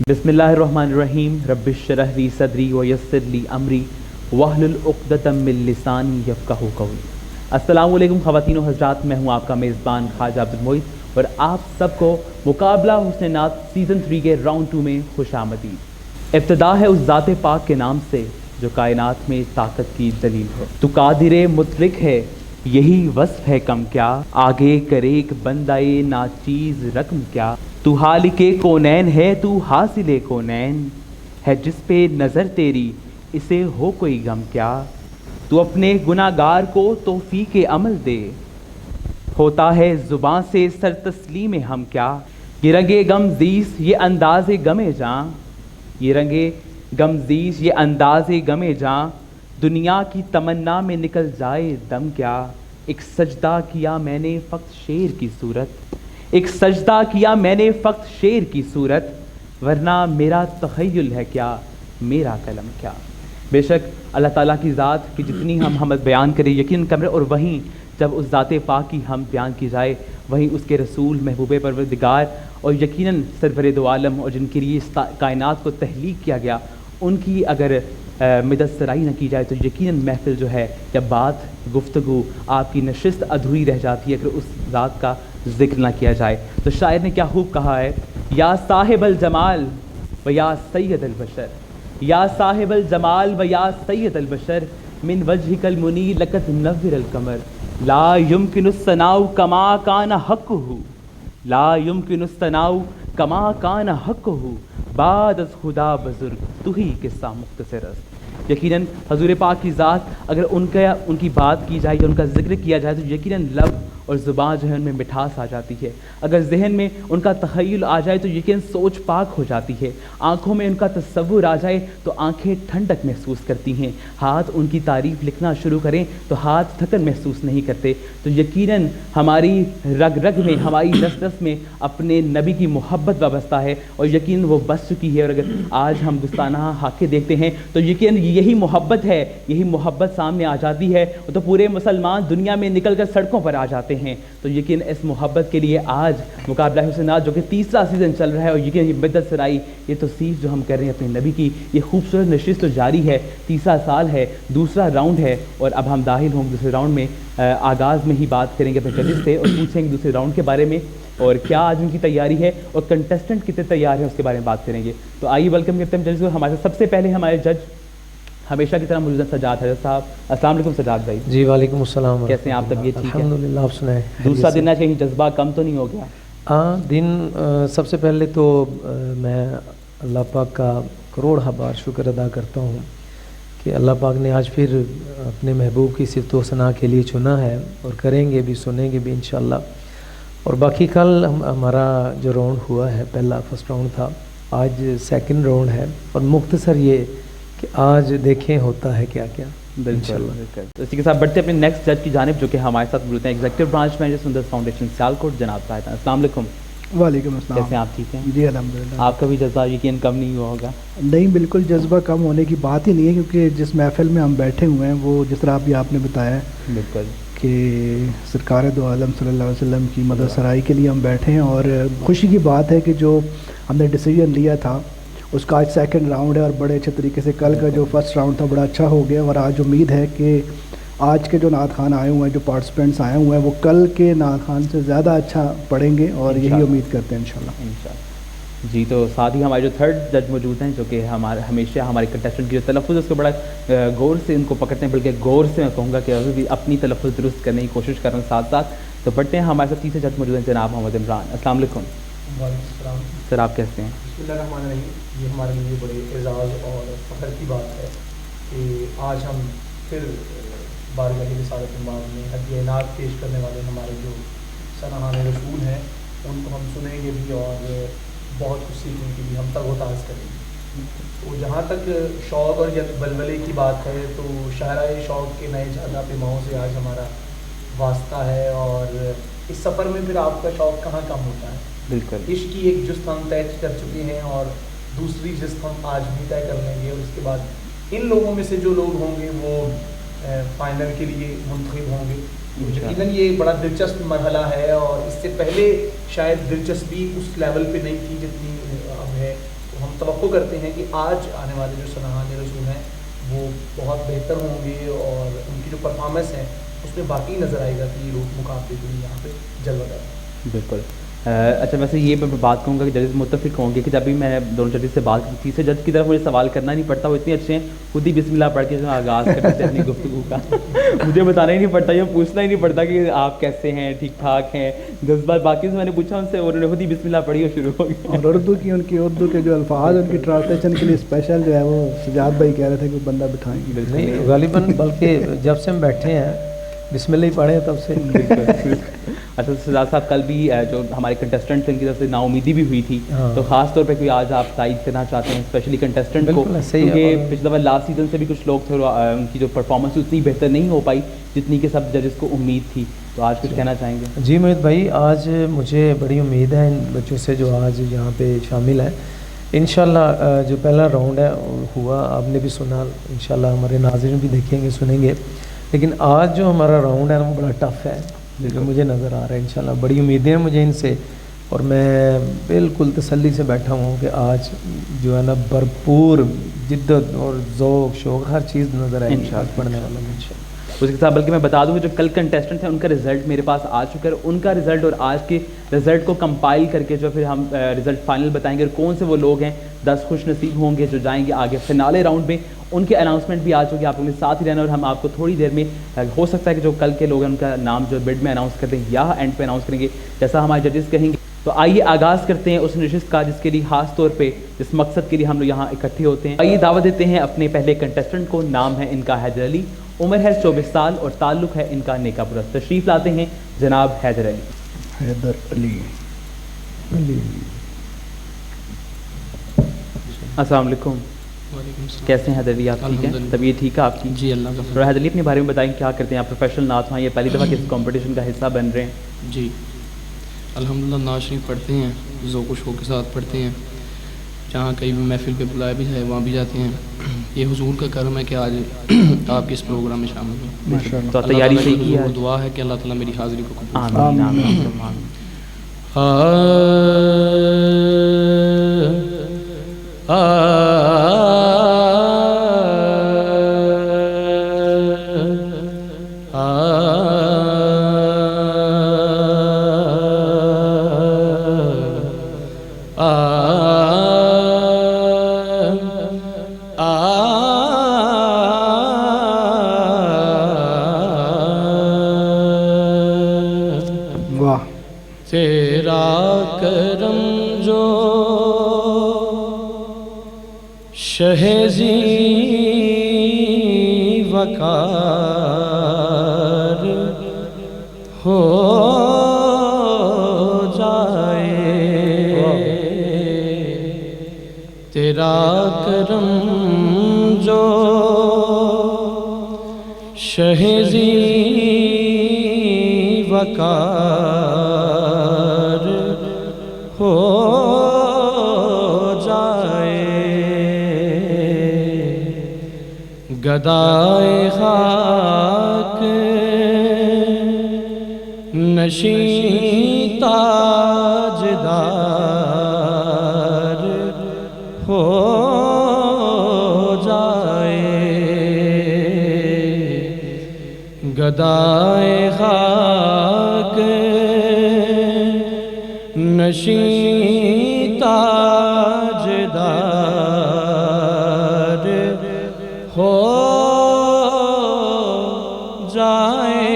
بسم اللہ الرحمن الرحیم رب اشرح لی صدری ویسر لی امری واحلل عقدۃ من لسانی یفقہوا قولی۔ السلام علیکم خواتین و حضرات، میں ہوں آپ کا میزبان خواجہ عبد المعید اور آپ سب کو مقابلہ حسن نعت سیزن 3 کے راؤنڈ 2 میں خوش آمدید۔ ابتدا ہے اس ذات پاک کے نام سے جو کائنات میں طاقت کی دلیل ہے۔ تو قادر مطلق ہے یہی وصف ہے کم کیا، آگے کرے ایک بندائے ناچیز رقم کیا۔ تو خالق کونین ہے تو حاصل کونین ہے، جس پہ نظر تیری اسے ہو کوئی غم کیا۔ تو اپنے گناہ گار کو توفیق عمل دے، ہوتا ہے زباں سے سر تسلیم ہم کیا۔ یہ رنگے غم زیس یہ انداز غم جاں، یہ رنگے غم زیس یہ انداز غم جاں، دنیا کی تمنا میں نکل جائے دم کیا۔ ایک سجدہ کیا میں نے فقط شیر کی صورت، ایک سجدہ کیا میں نے فقط شیر کی صورت، ورنہ میرا تخیل ہے کیا میرا قلم کیا۔ بے شک اللہ تعالیٰ کی ذات کی جتنی ہم حمد بیان کریں یقین کم ہے، اور وہیں جب اس ذات پاک کی ہم بیان کی جائے وہیں اس کے رسول محبوب پروردگار اور یقیناً سرور دو عالم اور جن کے لیے اس کائنات کو تخلیق کیا گیا ان کی اگر مدد سرائی نہ کی جائے تو یقیناً محفل جو ہے یا بات گفتگو آپ کی نشست ادھوری رہ جاتی ہے اگر اس ذات کا ذکر نہ کیا جائے۔ تو شاعر نے کیا خوب کہا ہے، یا صاحب الجمال و یا سید البشر، یا صاحب الجمال و یا سید البشر، من وجهک المنیر لقد نور القمر، لا يمكن الثناء کما کان حقہ، لا يمكن الثناء کما کان حقہ، بعد از خدا بزرگ تو ہی قصہ مختصر است۔ یقیناً حضور پاک کی ذات اگر ان کی بات کی جائے یا ان کا ذکر کیا جائے تو یقیناً لب اور زبان جو ہے ان میں مٹھاس آ جاتی ہے، اگر ذہن میں ان کا تخیل آ جائے تو یقیناً سوچ پاک ہو جاتی ہے، آنکھوں میں ان کا تصور آ جائے تو آنکھیں ٹھنڈک محسوس کرتی ہیں، ہاتھ ان کی تعریف لکھنا شروع کریں تو ہاتھ تھکن محسوس نہیں کرتے۔ تو یقیناً ہماری رگ رگ میں ہماری نس نس میں اپنے نبی کی محبت وابستہ ہے اور یقیناً وہ بس چکی ہے، اور اگر آج ہم گستاخانہ حق دیکھتے ہیں تو یقیناً یہی محبت ہے، یہی محبت سامنے آ جاتی ہے تو پورے مسلمان دنیا میں نکل کر سڑکوں پر آ جاتے ہیں۔ تو یقیناً اس محبت کے لیے آج مقابلہ حسن نعت جو کہ تیسرا سیزن چل رہا ہے اور یقیناً یہ مدت سرائی یہ توصیف جو ہم کر رہے ہیں اپنے نبی کی، یہ خوبصورت نشست جاری ہے، تیسرا سال ہے، دوسرا راؤنڈ ہے اور اب ہم داخل ہوں دوسرے راؤنڈ میں۔ آغاز میں ہی بات کریں گے اپنے ججز سے اور پوچھیں گے دوسرے راؤنڈ کے بارے میں اور کیا آج ان کی تیاری ہے اور کنٹسٹنٹ کتنے تیار ہیں اس کے بارے میں بات کریں گے۔ تو آئیے ویلکم کرتے ہیں ججز کو۔ ہمارے سب سے پہلے ہمارے جج ہمیشہ کی طرح موجود ہیں سجاد حضرت صاحب۔ السلام علیکم سجاد بھائی۔ جی وعلیکم السلام۔ کیسے ہیں آپ؟ طبیعت ٹھیک ہے؟ الحمدللہ، آپ سنائیں؟ دوسرا دن ہے، کہیں جذبہ کم تو نہیں ہو گیا؟ ہاں دن سب سے پہلے تو میں اللہ پاک کا کروڑ بار شکر ادا کرتا ہوں کہ اللہ پاک نے آج پھر اپنے محبوب کی صفت و ثنا کے لیے چنا ہے اور کریں گے بھی، سنیں گے بھی انشاءاللہ۔ اور باقی کل ہمارا جو راؤنڈ ہوا ہے پہلا فرسٹ راؤنڈ تھا، آج سیکنڈ راؤنڈ ہے اور مختصر یہ کہ آج دیکھیں ہوتا ہے کیا کیا بالکل۔ اسی کے ساتھ بڑھتے اپنے نیکسٹ جج کی جانب جو کہ ہمارے ساتھ موجود ہیں ایگزیکٹو برانچ مینیجر سندر فاؤنڈیشن سیالکوٹ جناب طاہر۔ السلام علیکم۔ وعلیکم السلام۔ کیسے ہیں آپ؟ ٹھیک ہیں جی الحمدللہ۔ آپ کا بھی جذبہ یقین کم نہیں ہوا ہوگا؟ نہیں بالکل جذبہ کم ہونے کی بات ہی نہیں ہے، کیونکہ جس محفل میں ہم بیٹھے ہوئے ہیں وہ جس طرح ابھی آپ نے بتایا بالکل کہ سرکار دو عالم صلی اللہ علیہ وسلم کی مدد سرائی کے لیے ہم بیٹھے ہیں، اور خوشی کی بات ہے کہ جو ہم نے ڈیسیجن لیا تھا اس کا آج سیکنڈ راؤنڈ ہے اور بڑے اچھے طریقے سے کل کا جو فرسٹ راؤنڈ تھا بڑا اچھا ہو گیا، اور آج امید ہے کہ آج کے جو نعت خوان آئے ہوئے ہیں، جو پارٹیسپینٹس آئے ہوئے ہیں، وہ کل کے نعت خوان سے زیادہ اچھا پڑھیں گے اور یہی امید کرتے ہیں انشاءاللہ۔ جی تو ساتھ ہی ہمارے جو تھرڈ جج موجود ہیں جو کہ ہمیشہ ہمارے کنٹیسٹنٹ کی جو تلفظ اس کو بڑا غور سے ان کو پکڑتے ہیں، بلکہ غور سے میں کہوں گا کہ ابھی بھی اپنی تلفظ درست کرنے کی کوشش کر رہے ہیں ساتھ ساتھ۔ تو بڑھتے ہیں ہمارے ساتھ تیسرے جج موجود ہیں جناب محمد عمران۔ السلام علیکم۔ وعلیکم السلام سر، آپ کیسے ہیں؟ بسم اللہ الرحمن الرحیم۔ یہ ہمارے لیے بڑے اعزاز اور فخر کی بات ہے کہ آج ہم پھر بارگاہ رسالت الماء میں ہدیہ نعت پیش کرنے والے ہمارے جو سنہان رسول ہیں ان کو ہم سنیں گے بھی اور بہت کچھ سیکھنے کی بھی ہم تگ و تاز کریں گے۔ تو جہاں تک شوق اور بلبلے کی بات ہے تو شاہراہ شوق کے نئے جادہ پیماؤں سے آج ہمارا واسطہ ہے، اور اس سفر میں پھر آپ کا شوق کہاں کم ہوتا ہے۔ بالکل، عشق کی ایک جست ہم طے کر چکے ہیں اور دوسری جست ہم آج بھی طے کر لیں گے، اور اس کے بعد ان لوگوں میں سے جو لوگ ہوں گے وہ فائنل کے لیے منتخب ہوں گے۔ یقیناً یہ بڑا دلچسپ مرحلہ ہے اور اس سے پہلے شاید دلچسپی اس لیول پہ نہیں تھی جتنی اب ہے۔ ہم توقع کرتے ہیں کہ آج آنے والے جو سنہان رسول ہیں وہ بہت بہتر ہوں گے اور ان کی جو پرفارمنس ہے اس میں باقی نظر آئے گا کہ یہ لوگ مقابلے میں یہاں پہ جلوہ گر ہیں. بالکل. اچھا ویسے یہ میں بات کروں گا کہ ججز متفق ہوں گے کہ جب بھی میں دونوں ججز سے بات کی تیسرے جج کی طرف مجھے سوال کرنا نہیں پڑتا, وہ اتنے اچھے ہیں خود ہی بسم اللہ پڑھ کے آغاز کرتے تھے اپنی گفتگو کا. مجھے بتانا ہی نہیں پڑتا, یہ پوچھنا ہی نہیں پڑتا کہ آپ کیسے ہیں, ٹھیک ٹھاک ہیں. 10 بار باقی سے میں نے پوچھا ان سے, انہوں نے خود ہی بسم اللہ پڑھی اور شروع ہو گئی. اور اردو کی ان کی اردو کے جو الفاظ ان کی ٹرانسلیشن کے لیے اسپیشل جو ہے وہ سجاد بھائی کہہ رہے تھے کہ بندہ بٹھائیں گے. نہیں غالباً بلکہ جب سے ہم بیٹھے ہیں بسم اللہ ہی پڑھے ہیں تب سے. اچھا سجاد صاحب, کل بھی جو ہمارے کنٹسٹنٹ تھے ان کی طرف سے نا امیدی بھی ہوئی تھی, تو خاص طور پہ کوئی آج آپ تائید کرنا چاہتے ہیں اسپیشلی کنٹسٹنٹ کو, کیونکہ پچھلا بار لاسٹ سیزن سے بھی کچھ لوگ تھے ان کی جو پرفارمنس اتنی بہتر نہیں ہو پائی جتنی کہ سب ججز کو امید تھی, تو آج کچھ کہنا چاہیں گے؟ جی موہت بھائی, آج مجھے بڑی امید ہے ان بچوں سے جو آج یہاں پہ شامل ہیں. انشاءاللہ جو پہلا راؤنڈ ہے ہوا, آپ نے بھی سنا, انشاءاللہ ہمارے ناظرین بھی دیکھیں گے سنیں گے, لیکن آج جو ہمارا راؤنڈ ہے وہ بڑا ٹف ہے جو مجھے نظر آ رہا ہے. انشاءاللہ بڑی امیدیں ہیں مجھے ان سے, اور میں بالکل تسلی سے بیٹھا ہوں کہ آج جو ہے نا بھرپور جدت اور ذوق شوق ہر چیز نظر آئے گی پڑھنے والا میں انشاءاللہ. اس کے ساتھ بلکہ میں بتا دوں کہ جو کل کنٹیسٹنٹ تھے ان کا رزلٹ میرے پاس آ چکا ہے, ان کا رزلٹ اور آج کے رزلٹ کو کمپائل کر کے جو پھر ہم رزلٹ فائنل بتائیں گے, اور کون سے وہ لوگ ہیں 10 خوش نصیب ہوں گے جو جائیں گے آگے فنالے راؤنڈ میں. ان کے اناؤنسمنٹ بھی آ چکے, آپ لوگوں کے ساتھ ہی رہنا, اور ہم آپ کو تھوڑی دیر میں ہو سکتا ہے کہ جو کل کے لوگ ہیں ان کا نام جو بڈ میں اناؤنس کر دیں یا اینڈ پہ اناؤنس کریں گے جیسا ہمارے ججز کہیں گے. تو آئیے آغاز کرتے ہیں اس نشست کا جس کے لیے خاص طور پہ جس مقصد کے لیے ہم لوگ یہاں اکٹھے ہوتے ہیں. آئیے دعوت دیتے ہیں اپنے پہلے کنٹیسٹنٹ کو. نام ہے ان کا حیدر علی, عمر ہے 24 سال اور تعلق ہے ان کا نیکا پورہ. تشریف لاتے ہیں جناب حیدر علی. حیدر علی. السلام علیکم. کیسے ہیں حیدر علی آپ؟ ٹھیک ہیں, طبیعت ٹھیک ہے آپ کی؟ جی اللہ کا. حیدر علی اپنے بارے میں بتائیں, کیا کرتے ہیں آپ؟ پروفیشنل نعت خوان, یہ پہلی دفعہ کس کمپٹیشن کا حصہ بن رہے ہیں؟ جی الحمدللہ نعت شریف پڑھتے ہیں, ذوق و شوق کے ساتھ پڑھتے ہیں, جہاں کہیں بھی محفل پہ بلایا بھی جائے وہاں بھی جاتے ہیں. یہ حضور کا کرم ہے کہ آج آپ کے اس پروگرام میں شامل ہوئے. تو تیاری صحیح کی ہے؟ دعا ہے کہ اللہ تعالیٰ میری حاضری کو قبول. آمین آمین تیرا کرم جو شہزی وقار ہو جائے, تیرا کرم جو شہزی وقار ہو جائے, گدائے خاک نشیں تاجدار ہو جائے, گدائے خاک نشیں تاجدار ہو جائے,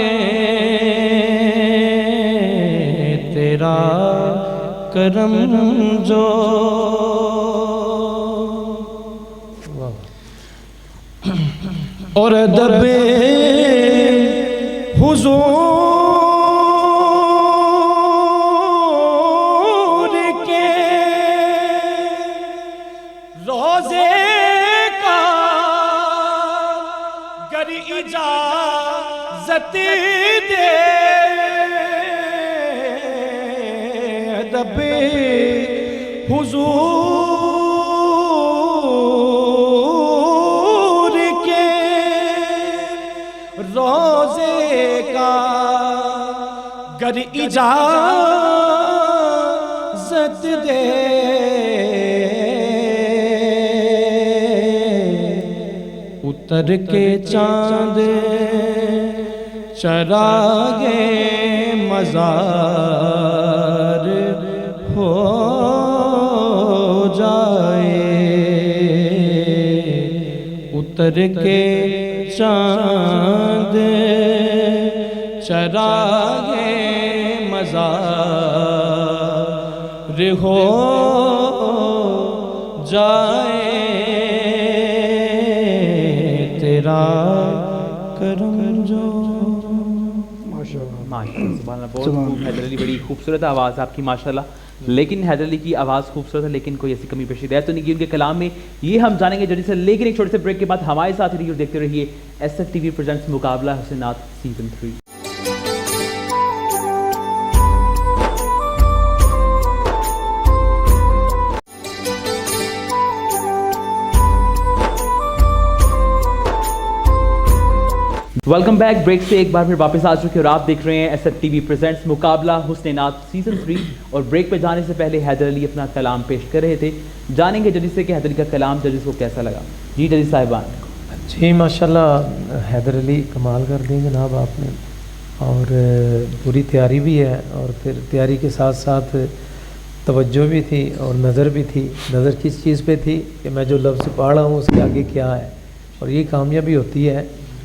تیرا کرم جو اور دبے حضور کے روزے کا گر اجازت دے, دبے حضور کے روزے کا گر اجازت دے, اتر کے چاند چراغے مزار ہو جائے، اتر کے چاند چراغے مزار ہو جائے، تیرا کرم جو ماشاءاللہ سبحان اللہ، بہت خوب حیدر علی، بڑی خوبصورت آواز آپ کی ماشاءاللہ. لیکن حیدر علی کی آواز خوبصورت ہے لیکن کوئی ایسی کمی پیشی رہ تو نہیں کی ان کے کلام میں، یہ ہم جانیں گے ججز سے. لیکن ایک چھوٹے سے بریک کے بعد ہمارے ساتھ رہیے اور دیکھتے رہیے S F T V presents مقابلہ حسینات سیزن 3. Welcome back. بریک سے ایک بار پھر واپس آ چکے اور آپ دیکھ رہے ہیں S F T V presents مقابلہ حسینات سیزن 3. اور بریک پہ جانے سے پہلے حیدر علی اپنا کلام پیش کر رہے تھے. جانیں گے ججز سے کہ حیدر علی کا کلام ججز کو کیسا لگا. جی ججز صاحبان. جی ماشاءاللہ حیدر علی کمال کر دیں جناب آپ نے، اور پوری تیاری بھی ہے، اور پھر تیاری کے ساتھ ساتھ توجہ بھی تھی اور نظر بھی تھی. نظر کس چیز پہ تھی کہ میں جو لفظ پڑھ رہا ہوں اس کے آگے کیا ہے، اور یہ کامیابی ہوتی ہے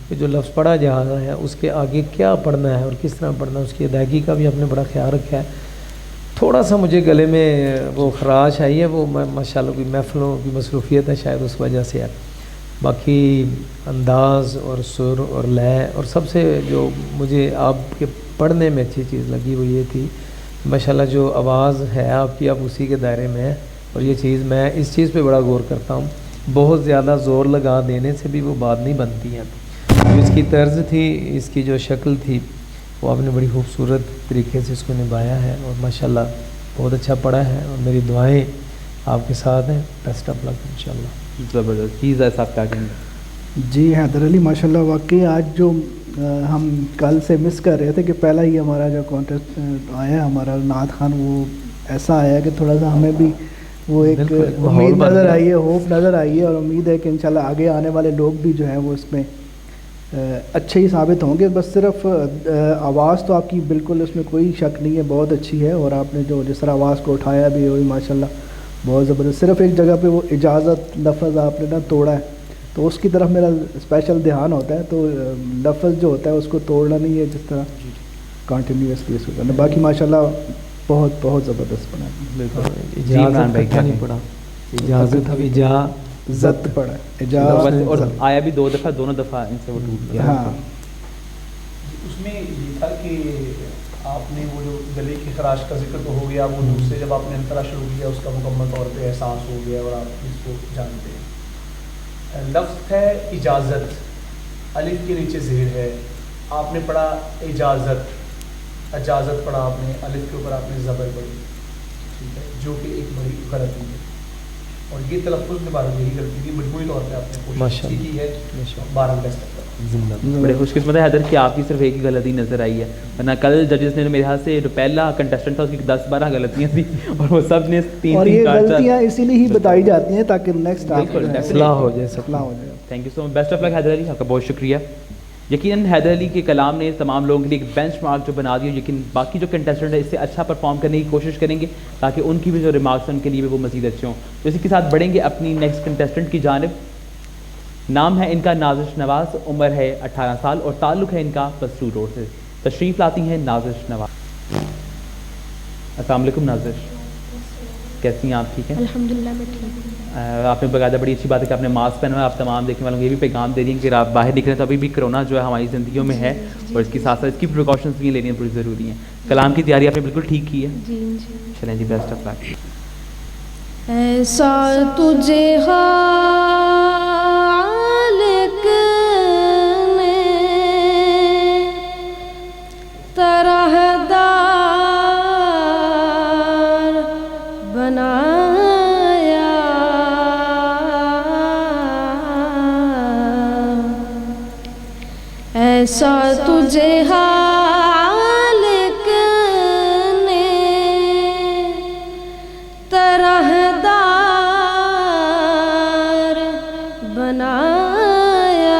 کہ جو لفظ پڑھا جا رہا ہے اس کے آگے کیا پڑھنا ہے اور کس طرح پڑھنا ہے، اس کی ادائیگی کا بھی آپ نے بڑا خیال رکھا ہے. تھوڑا سا مجھے گلے میں وہ خراش آئی ہے، وہ ماشاءاللہ کوئی محفلوں کی مصروفیت ہے شاید اس وجہ سے ہے. باقی انداز اور سر اور لے، اور سب سے جو مجھے آپ کے پڑھنے میں اچھی چیز لگی وہ یہ تھی ماشاءاللہ جو آواز ہے آپ کی، آپ اسی کے دائرے میں ہیں. اور یہ چیز میں اس چیز پہ بڑا غور کرتا ہوں، بہت زیادہ زور لگا دینے سے بھی وہ بات نہیں بنتی ہے. اس کی طرز تھی، اس کی جو شکل تھی، وہ آپ نے بڑی خوبصورت طریقے سے اس کو نبھایا ہے، اور ماشاءاللہ بہت اچھا پڑھا ہے. اور میری دعائیں آپ کے ساتھ ہیں. بیسٹ آف لک انشاءاللہ. زبردست. جی زید صاحب کیا کہیں گے؟ جی حیدر علی ماشاءاللہ واقعی آج جو ہم کل سے مس کر رہے تھے کہ پہلا ہی ہمارا جو کانٹیسٹ آیا ہے ہمارا نعت خوان، وہ ایسا آیا کہ تھوڑا سا ہمیں بھی وہ ایک امید نظر آئی ہے، ہوپ نظر آئی ہے، اور امید ہے کہ انشاءاللہ آگے آنے والے لوگ بھی جو ہیں وہ اس میں اچھے ہی ثابت ہوں گے. بس صرف آواز تو آپ کی بالکل اس میں کوئی شک نہیں ہے، بہت اچھی ہے، اور آپ نے جو جس طرح آواز کو اٹھایا بھی وہی ماشاءاللہ بہت زبردست. صرف ایک جگہ پہ وہ اجازت لفظ آپ نے توڑا ہے، تو اس کی طرف میرا اسپیشل دھیان ہوتا ہے. تو لفظ جو ہوتا ہے اس کو توڑنا نہیں ہے، جس طرح کنٹینیوسلی اس کو کرنا. باقی ماشاءاللہ بہت بہت زبردست بنا. اجازت نہیں پڑھا، اجازت زت پڑا اجازت، اور آیا بھی 2 دفعہ، دونوں دفعہ ان سے وہ ٹوٹ گیا. ہاں اس میں یہ تھا کہ آپ نے وہ جو گلے کی خراش کا ذکر تو ہو گیا، وہ دوسرے جب آپ نے انترا شروع کیا اس کا مکمل طور پہ احساس ہو گیا اور آپ اس کو جانتے ہیں. لفظ ہے اجازت، الف کے نیچے زیر ہے، آپ نے پڑھا اجازت، اجازت پڑھا آپ نے، الف کے اوپر آپ نے زبر پڑھی، ٹھیک ہے، جو کہ ایک بڑی غلطی ہے. اور یہ تلفظ کے بارے میں یہی غلطی تھی، مجموعی طور پہ آپ نے کوشش کی ہے 12 بیسٹ تک. بڑے خوش قسمت ہے حیدر کہ آپ کی صرف ایک ہی غلطی نظر آئی ہے، ورنہ کل ججز نے میرے ہاتھ سے جو پہلا کنٹیسٹنٹ تھا اس کی 10-12 غلطیاں تھیں اور وہ سب نے 3 اور یہ غلطیاں اسی لیے ہی بتائی جاتی ہیں تاکہ نیکسٹ اصلاح ہو جائے. Thank you so much. Best of luck Haider Ali, آپ کا بہت شکریہ. یقیناً حیدر علی کے کلام نے تمام لوگوں کے لیے ایک بینچ مارک جو بنا دیا، لیکن باقی جو کنٹیسٹنٹ ہے اس سے اچھا پرفارم کرنے کی کوشش کریں گے تاکہ ان کی بھی جو ریمارکس ہیں ان کے لیے بھی وہ مزید اچھے ہوں. تو اسی کے ساتھ بڑھیں گے اپنی نیکسٹ کنٹیسٹنٹ کی جانب. نام ہے ان کا نازش نواز، عمر ہے 18 سال اور تعلق ہے ان کا پسرو روڈ سے. تشریف لاتی ہیں نازش نواز. السلام علیکم نازش، کیسی ہیں آپ؟ ٹھیک ہیں الحمدللہ میں ٹھیک ہوں. آپ نے بغیر بڑی اچھی بات ہے کہ آپ نے ماسک پہنا ہے. آپ تمام دیکھنے والوں کو یہ بھی پیغام دے دیں کہ آپ باہر نکلیں تو ابھی بھی کرونا جو ہے ہماری زندگیوں میں ہے، اور اس کے ساتھ ساتھ اس کی پریکاشنس بھی لینی بڑی ضروری ہیں. کلام کی تیاری آپ نے بالکل ٹھیک کی ہے. جی چلیں جی، بیسٹ آف لک. ایسا تجھے خالق نے طرح دار بنایا، ایسا تجھے خالق نے طرح دار بنایا،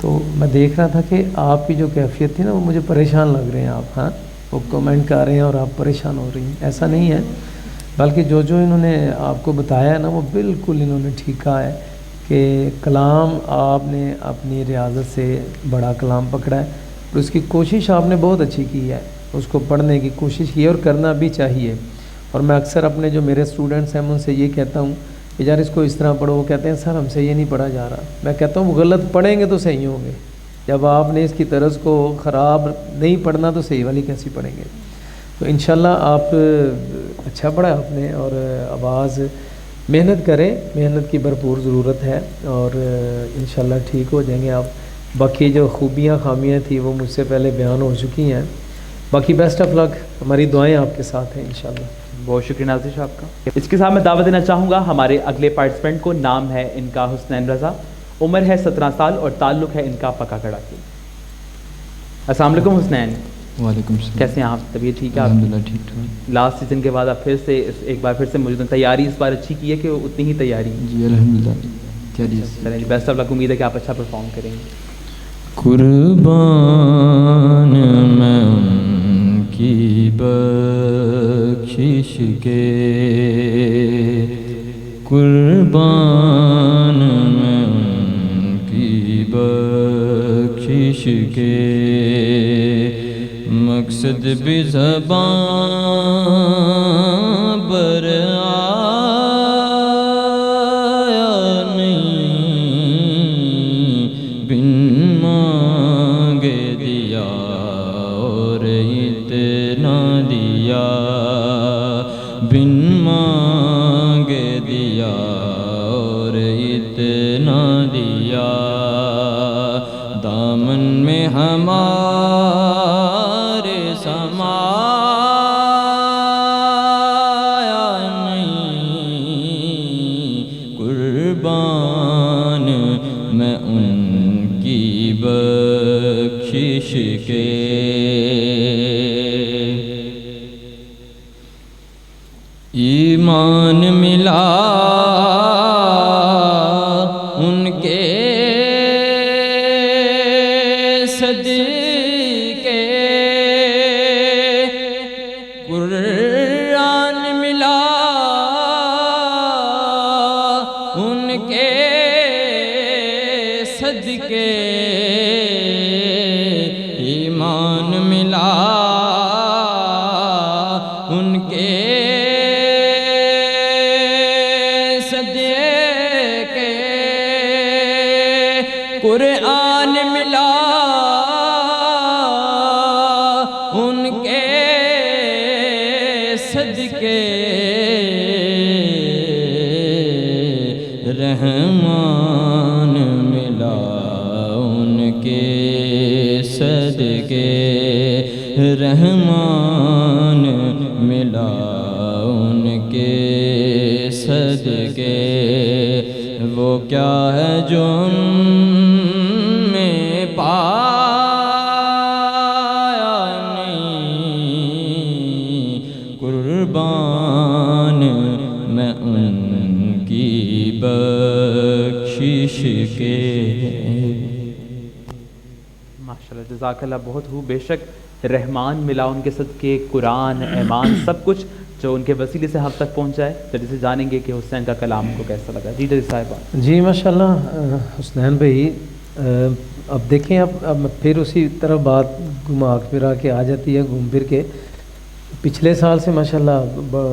تو میں دیکھ رہا تھا کہ آپ کی جو کیفیت تھی نا وہ مجھے پریشان لگ رہے ہیں آپ. ہاں وہ کمنٹ کر رہے ہیں اور آپ پریشان ہو رہی ہیں. ایسا نہیں ہے، بلکہ جو انہوں نے آپ کو بتایا ہے نا وہ بالکل انہوں نے ٹھیک کہا ہے کہ کلام آپ نے اپنی ریاضت سے بڑا کلام پکڑا ہے اور اس کی کوشش آپ نے بہت اچھی کی ہے. اس کو پڑھنے کی کوشش کی ہے اور کرنا بھی چاہیے. اور میں اکثر اپنے جو میرے اسٹوڈنٹس ہیں ان سے یہ کہتا ہوں کہ یار اس کو اس طرح پڑھو. وہ کہتے ہیں سر ہم سے یہ نہیں پڑھا جا رہا. میں کہتا ہوں غلط پڑھیں گے تو صحیح ہوں گے. جب آپ نے اس کی طرز کو خراب نہیں پڑھنا تو صحیح والی کیسی پڑھیں گے. تو انشاءاللہ آپ اچھا پڑھا آپ نے. اور آواز محنت کریں، محنت کی بھرپور ضرورت ہے اور انشاءاللہ ٹھیک ہو جائیں گے آپ. باقی جو خوبیاں خامیاں تھیں وہ مجھ سے پہلے بیان ہو چکی ہیں. باقی بیسٹ آف لک، ہماری دعائیں آپ کے ساتھ ہیں انشاءاللہ. بہت شکریہ نازش آپ کا. اس کے ساتھ میں دعوت دینا چاہوں گا ہمارے اگلے پارٹیسپینٹ کو. نام ہے ان کا حسنین رضا، عمر ہے 17 سال اور تعلق ہے ان کا پکا کڑا کی. السلام علیکم حسنین. وعلیکم السلام. کیسے ہیں آپ؟ طبیعت ٹھیک ہے؟ الحمدللہ ٹھیک ٹھاک. لاسٹ سیزن کے بعد آپ پھر سے ایک بار پھر سے موجود ہیں. تیاری اس بار اچھی کی ہے کہ اتنی ہی تیاری؟ جی الحمدللہ تیاری. چلیں جی بیسٹ آف لک. امید ہے کہ آپ اچھا پرفارم کریں گے. قربان میں ان کی بخشش کے، قربان میں ان کی بخشش کے، مقصد بھی زبان پر آیا نہیں، بن مانگے دیا اور اتنا دیا، بن مانگے دیا اور اتنا دیا، دامن میں ہمارے سمایا نہیں، قربان میں ان کی بخشش کے. ایمان ملا ان کے صدقے، قرآن ملا ان کے صدقے، ایمان ملا ان کے صدقے، قرآن ملا ان کے صدقے، رحمان ملا ان کے صدقے، رحمان ملا ان کے صدقے. وہ کیا ہے جو ان میں پایا نہیں، قربان میں ان کی بخشش کے. ماشاءاللہ جزاک اللہ. بہت ہو. بے شک رحمان ملا ان کے صدقے، قرآن، ایمان، سب کچھ جو ان کے وسیلے سے ہم تک پہنچا ہے. جلدی سے جانیں گے کہ حسین کا کلام کو کیسا لگا. جی جی صاحبہ. جی ماشاءاللہ حسنین بھائی، اب دیکھیں اب پھر اسی طرف بات گھما پھرا کے آ جاتی ہے، گھوم پھر کے. پچھلے سال سے ماشاءاللہ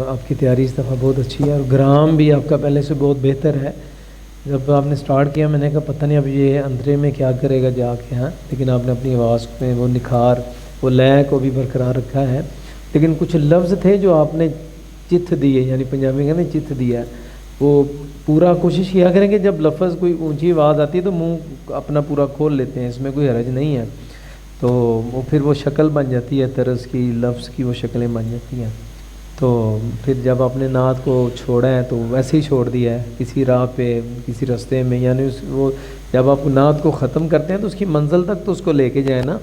آپ کی تیاری اس دفعہ بہت اچھی ہے اور گرام بھی آپ کا پہلے سے بہت بہتر ہے. جب آپ نے سٹارٹ کیا میں نے کہا پتہ نہیں اب یہ اندرے میں کیا کرے گا جا کے. ہاں لیکن آپ نے اپنی آواز میں وہ نکھار، وہ لے کو بھی برقرار رکھا ہے. لیکن کچھ لفظ تھے جو آپ نے چتھ دیے، یعنی پنجابی کہتے ہیں چتھ دیا ہے، وہ پورا کوشش کیا کریں کہ جب لفظ کوئی اونچی آواز آتی ہے تو منہ اپنا پورا کھول لیتے ہیں، اس میں کوئی حرج نہیں ہے. تو وہ پھر وہ شکل بن جاتی ہے، طرز کی، لفظ کی وہ شکلیں بن جاتی ہیں. تو پھر جب آپ نے نعت کو چھوڑا ہے تو ویسے ہی چھوڑ دیا ہے کسی راہ پہ، کسی راستے میں. یعنی وہ جب آپ نعت کو ختم کرتے ہیں تو اس کی منزل تک تو اس کو لے کے جائیں نا.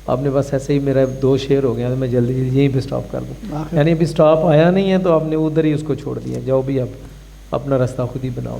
آپ نے بس ایسے ہی، میرا 2 شعر ہو گیا تو میں جلدی یہیں پہ سٹاپ کر دوں. یعنی ابھی سٹاپ آیا نہیں ہے تو آپ نے ادھر ہی اس کو چھوڑ دیا. جاؤ بھی آپ اپنا راستہ خود ہی بناؤ.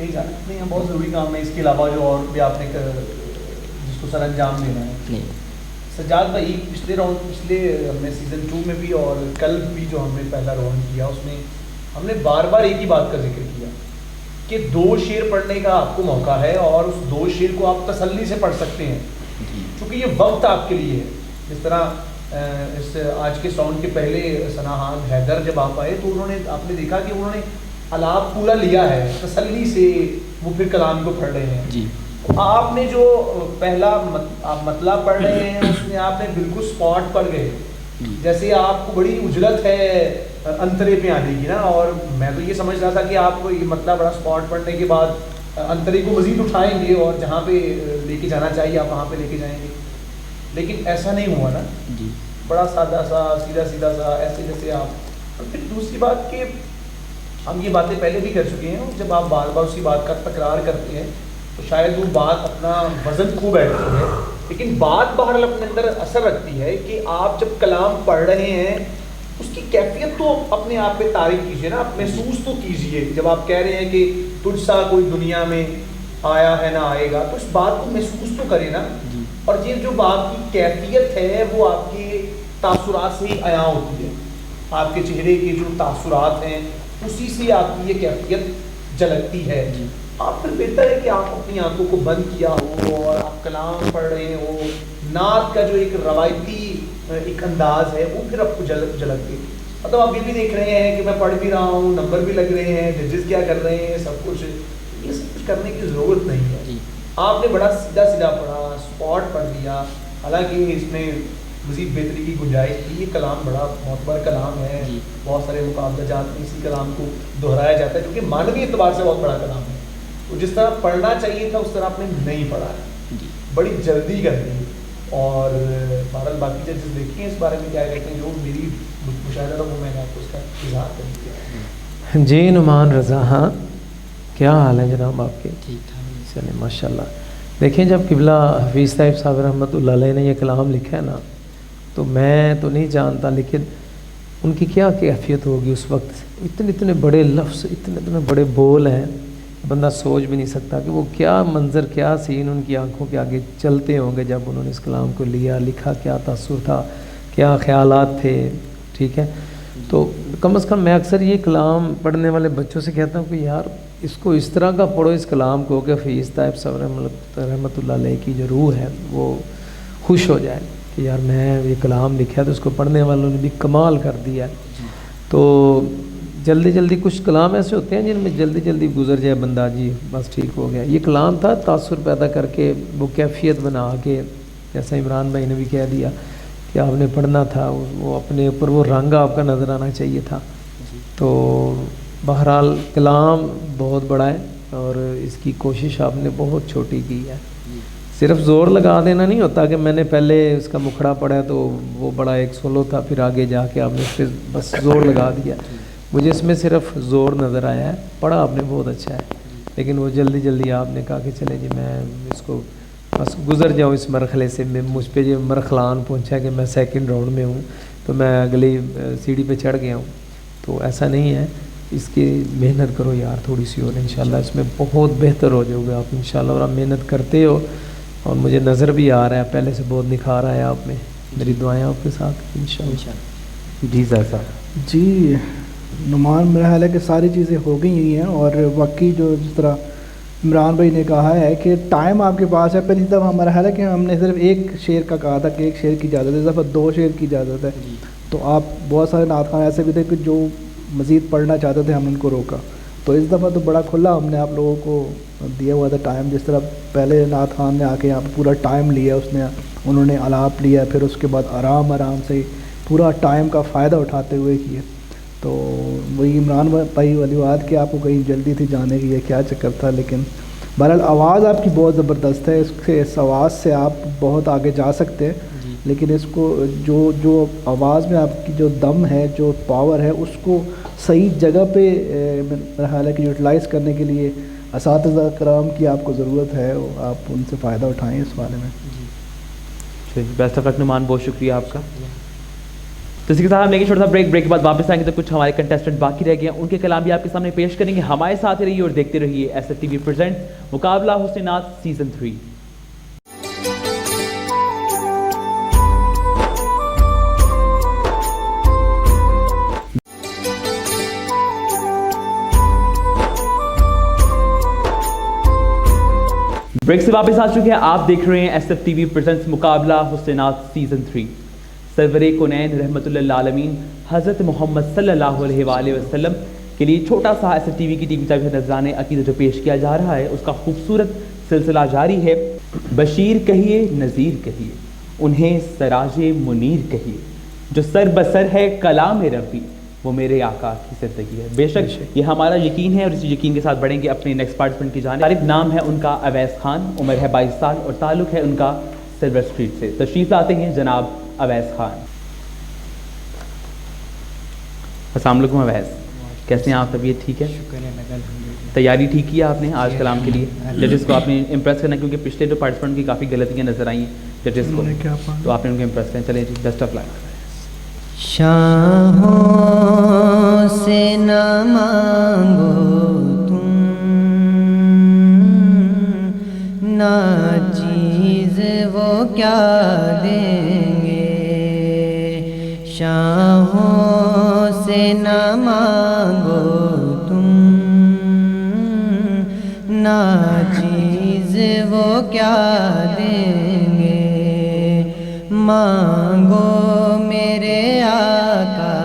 کہیں جانا نہیں ہے بہت ضروری کام ہے اس کے علاوہ جو اور بھی آپ نے جس کو سر انجام دینا ہے؟ نہیں سجاد بھائی پچھلے ہم نے سیزن 2 میں بھی اور کل بھی جو ہم نے پہلا راؤنڈ کیا اس میں ہم نے بار بار ایک ہی بات کا ذکر کیا کہ 2 شعر پڑھنے کا آپ کو موقع ہے اور اس 2 شعر کو آپ تسلی سے پڑھ سکتے ہیں کیونکہ یہ وقت آپ کے لیے ہے. جس طرح اس آج کے ساؤنڈ کے پہلے سناحان حیدر جب آپ آئے تو آپ نے دیکھا کہ انہوں نے الاپ پورا لیا ہے تسلی سے وہ پھر کلام کو پڑھ رہے ہیں. جی آپ نے جو پہلا مطلب پڑھ رہے ہیں اس میں آپ نے بالکل سپاٹ پر گئے جیسے آپ کو بڑی اجرت ہے انترے پہ آنے کی نا, اور میں تو یہ سمجھ رہا تھا کہ آپ کو یہ مطلب بڑا سپاٹ پڑھنے کے بعد انترے کو مزید اٹھائیں گے اور جہاں پہ لے کے جانا چاہیے آپ وہاں پہ لے کے جائیں گے, لیکن ایسا نہیں ہوا نا. جی بڑا سادہ سا سیدھا سا ایسے جیسے آپ. اور پھر دوسری بات کہ ہم یہ باتیں پہلے بھی کر چکے ہیں, جب آپ بار بار اسی بات کا تکرار کرتے ہیں تو شاید وہ بات اپنا وزن کھو بیٹھتی ہے, لیکن بات بہرحال اپنے اندر اثر رکھتی ہے کہ آپ جب کلام پڑھ رہے ہیں اس کی کیفیت تو اپنے آپ پہ تعریف کیجیے نا, آپ محسوس تو کیجیے. جب آپ کہہ رہے ہیں کہ تجھ سا کوئی دنیا میں آیا ہے نہ آئے گا تو اس بات کو محسوس تو کرے نا. اور یہ جو بات کی کیفیت ہے وہ آپ کے تاثرات سے ہی عیاں ہوتی ہے, آپ کے چہرے کے جو تاثرات ہیں اسی سے آپ کی یہ کیفیت جھلکتی ہے. آپ پھر بہتر ہے کہ آپ اپنی آنکھوں کو بند کیا ہو اور آپ کلام پڑھ رہے ہو, نعت کا جو ایک روایتی ایک انداز ہے وہ پھر آپ کو جھلکتے. مطلب آپ یہ بھی دیکھ رہے ہیں کہ میں پڑھ بھی رہا ہوں, نمبر بھی لگ رہے ہیں, ججز کیا کر رہے ہیں, سب کچھ یہ سب کچھ کرنے کی ضرورت نہیں ہے. آپ نے بڑا سیدھا پڑھا, سپاٹ پڑھ لیا, حالانکہ اس میں مزید بہتری کی گنجائش تھی. یہ کلام بڑا معتبر کلام ہے, بہت سارے مقابلہ جات میں اسی کلام کو دہرایا جاتا ہے کیونکہ معنوی اعتبار سے بہت بڑا کلام ہے. تو جس طرح پڑھنا چاہیے تھا اس طرح آپ نے نہیں پڑھا ہے, بڑی جلدی کر دی. اور بہرحال باقی ججز دیکھیں اس بارے میں کیا کہتے ہیں, جو میری مشاہدہ تھا وہ میں نے آپ کو اس کا اظہار کر دیا. جی نعمان رضا, ہاں کیا حال ہے جناب آپ کے؟ ٹھیک ٹھاک. چلیں ماشاء اللہ. دیکھیں جب قبلہ حفیظ صاحب صاحب رحمۃ اللہ علیہ نے یہ کلام لکھا ہے نا تو میں تو نہیں جانتا لیکن ان کی کیا کیفیت ہوگی اس وقت. اتنے بڑے لفظ, اتنے بڑے بول ہیں, بندہ سوچ بھی نہیں سکتا کہ وہ کیا منظر, کیا سین ان کی آنکھوں کے آگے چلتے ہوں گے جب انہوں نے اس کلام کو لیا, لکھا, کیا تاثر تھا, کیا خیالات تھے. ٹھیک ہے, تو کم از کم میں اکثر یہ کلام پڑھنے والے بچوں سے کہتا ہوں کہ یار اس کو اس طرح کا پڑھو اس کلام کو کہ حفیظ صاحب صاحب رحمۃ اللہ علیہ کی جو روح ہے وہ خوش ہو جائے کہ یار میں یہ کلام لکھا تو اس کو پڑھنے والوں نے بھی کمال کر دیا ہے. تو جلدی کچھ کلام ایسے ہوتے ہیں جن میں جلدی گزر جائے بندہ, جی بس ٹھیک ہو گیا. یہ کلام تھا تاثر پیدا کر کے وہ کیفیت بنا کے, جیسا عمران بھائی نے بھی کہہ دیا کہ آپ نے پڑھنا تھا, وہ اپنے اوپر وہ رنگ آپ کا نظر آنا چاہیے تھا. تو بہرحال کلام بہت بڑا ہے اور اس کی کوشش آپ نے بہت چھوٹی کی ہے. صرف زور لگا دینا نہیں ہوتا کہ میں نے پہلے اس کا مکھڑا پڑھا تو وہ بڑا ایک سولو تھا, پھر آگے جا کے آپ نے پھر بس زور لگا دیا. مجھے اس میں صرف زور نظر آیا ہے, پڑھا آپ نے بہت اچھا ہے, لیکن وہ جلدی آپ نے کہا کہ چلے جی میں اس کو بس گزر جاؤں اس مرحلے سے. میں مجھ پہ جو مرحلان پہنچا کہ میں سیکنڈ راؤنڈ میں ہوں تو میں اگلی سیڑھی پہ چڑھ گیا ہوں. تو ایسا نہیں ہے, اس کی محنت کرو یار تھوڑی سی, اور انشاءاللہ اس میں بہت بہتر ہو جاؤ گے آپ انشاءاللہ. اور آپ محنت کرتے ہو اور مجھے نظر بھی آ رہا ہے پہلے سے بہت نکھار آیا آپ میں. میری دعائیں آپ کے ساتھ انشاءاللہ. جی صاحب. جی نعمان, میرا خیال ہے کہ ساری چیزیں ہو گئی ہوئی ہیں, اور واقعی جو جس طرح عمران بھائی نے کہا ہے کہ ٹائم آپ کے پاس ہے. پہلی دفعہ ہمارا خیال ہے کہ ہم نے صرف ایک شعر کا کہا تھا کہ ایک شعر کی اجازت ہے, اس دفعہ 2 شعر کی اجازت ہے. تو آپ بہت سارے نعت خوان ایسے بھی تھے کہ جو مزید پڑھنا چاہتے تھے, ہم ان کو روکا. تو اس دفعہ تو بڑا کھلا ہم نے آپ لوگوں کو دیا ہوا تھا ٹائم. جس طرح پہلے نعت خوان نے آ کے یہاں پہ پورا ٹائم لیا, انہوں نے الاپ لیا, پھر اس کے بعد آرام سے پورا ٹائم کا فائدہ اٹھاتے ہوئے کیا. تو وہی عمران بھائی والی بات کہ آپ کو کہیں جلدی تھی جانے کی, یہ کیا چکر تھا. لیکن بہرحال آواز آپ کی بہت زبردست ہے, اس آواز سے آپ بہت آگے جا سکتے ہیں. لیکن اس کو جو آواز میں آپ کی جو دم ہے, جو پاور ہے, اس کو صحیح جگہ پہ میرا خیال ہے کہ یوٹیلائز کرنے کے لیے اساتذہ کرام کی آپ کو ضرورت ہے. آپ ان سے فائدہ اٹھائیں اس بارے میں. بیسٹ آف لک نعمان, بہت شکریہ آپ کا. تو اسی کے ساتھ ہم لیکن چھوٹا سا بریک کے بعد واپس آئیں گے تو کچھ ہمارے کنٹیسٹنٹ باقی رہ گئے ہیں، ان کے کلام بھی آپ کے سامنے پیش کریں گے. ہمارے ساتھ رہیے اور دیکھتے رہیے S F T V present مقابلہ حسینات سیزن 3. بریک سے واپس آ چکے ہیں، آپ دیکھ رہے ہیں S F T V presents مقابلہ حسینات سیزن 3. سرور کونین رحمۃ اللہ عالمین حضرت محمد صلی اللہ علیہ وآلہ وسلم کے لیے چھوٹا سا ایس ایف ٹی وی کی ٹیم طرف سے نذران عقیدت جو پیش کیا جا رہا ہے اس کا خوبصورت سلسلہ جاری ہے. بشیر کہیے نذیر کہیے، انہیں سراج منیر کہیے، جو سر بسر ہے کلام ربی وہ میرے آقا کی زندگی ہے. بے شک یہ ہمارا یقین ہے اور اسی یقین کے ساتھ بڑھیں گے اپنے نیکسٹ پارٹیسپینٹ کی جانب. طارق نام ہے ان کا اویس خان، عمر ہے 22 سال اور تعلق ہے ان کا سلور اسٹریٹ سے. تشریف لاتے ہیں جناب اویس خان. السلام علیکم اویس، کیسے ہیں آپ؟ طبیعت ٹھیک ہے؟ تیاری ٹھیک کی آپ نے آج کلام کے لیے؟ ججز کو آپ نے امپریس کرنا کیونکہ پچھلے جو پارٹیسپینٹ کی کافی غلطیاں نظر آئیں ججز کو، تو آپ نے ان کو امپریس کرنا. چلیں جی، بیسٹ آف لک. شاہوں سے نہ مانگو تم ناچیز وہ کیا دیں گے، شاہوں سے نہ مانگو تم ناچیز وہ کیا دیں گے، مانگو میرے آقا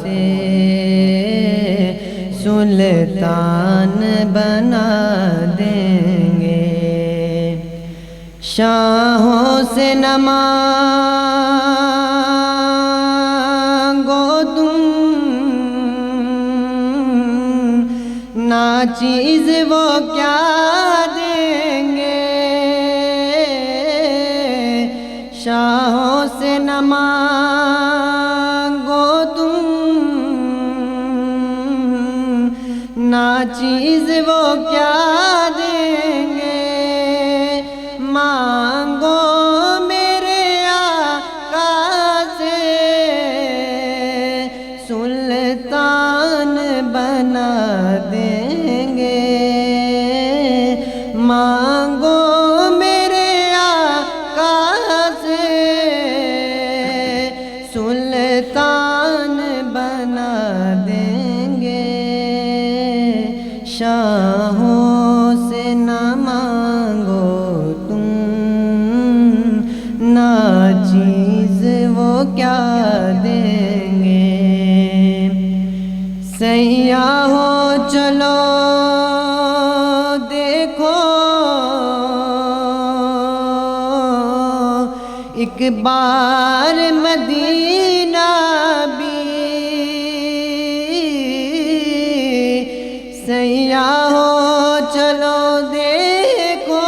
سے سلطان بنا دیں گے، شاہوں سے نہ مانگو تم ناچیز وہ کیا دیں گے، شاہوں سے نہ مانگو تم ناچیز وہ کیا دیں گے، مانگو میرے آقا سے سلطان بنا دیں گے، مانگو میرے آقا سے سلطان بنا دیں گے، شاہوں سے نہ مانگو تم ناچیز وہ کیا دیں گے، سیاحوں چلو دیکھو ایک بار مدینہ بھی، سیاحوں چلو دیکھو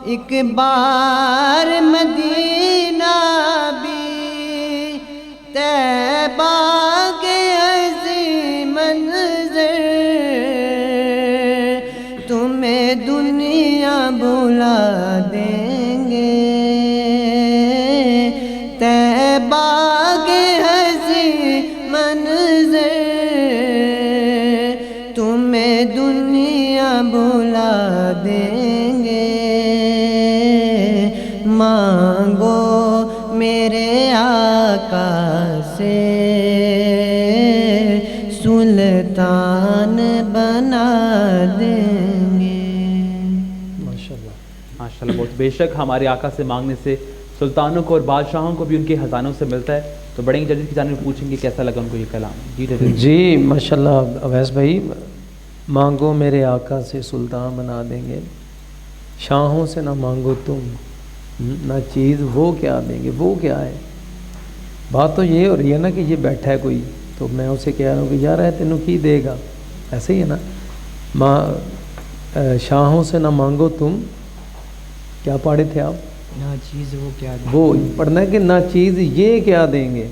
ایک بار مدینہ بھی، طیبہ کے عظیم منظر تمہیں دنیا بھلا دیں گے، طیبہ کے عظیم منظر تمہیں دنیا بھلا دیں گے، مانگو میرے آقا سے سلطان بنا دیں گے. ماشاءاللہ بہت. بے شک ہمارے آقا سے مانگنے سے سلطانوں کو اور بادشاہوں کو بھی ان کے خزانوں سے ملتا ہے. تو بڑے ججز کی جانب پوچھیں گے کیسا لگا ان کو یہ کلام. جی ججز. جی ماشاءاللہ اویس بھائی، مانگو میرے آقا سے سلطان بنا دیں گے، شاہوں سے نہ مانگو تم نہ چیز وہ کیا دیں گے. وہ کیا ہے؟ بات تو یہ ہو رہی ہے نا کہ یہ بیٹھا ہے کوئی، تو میں اسے کہہ رہا ہوں کہ یار ہے تینوں کی دے گا، ایسے ہی ہے نا. شاہوں سے نہ مانگو تم، کیا پڑھے تھے آپ؟ نہ چیز وہ کیا دیں گے، وہ پڑھنا ہے کہ نہ چیز یہ کیا دیں گے.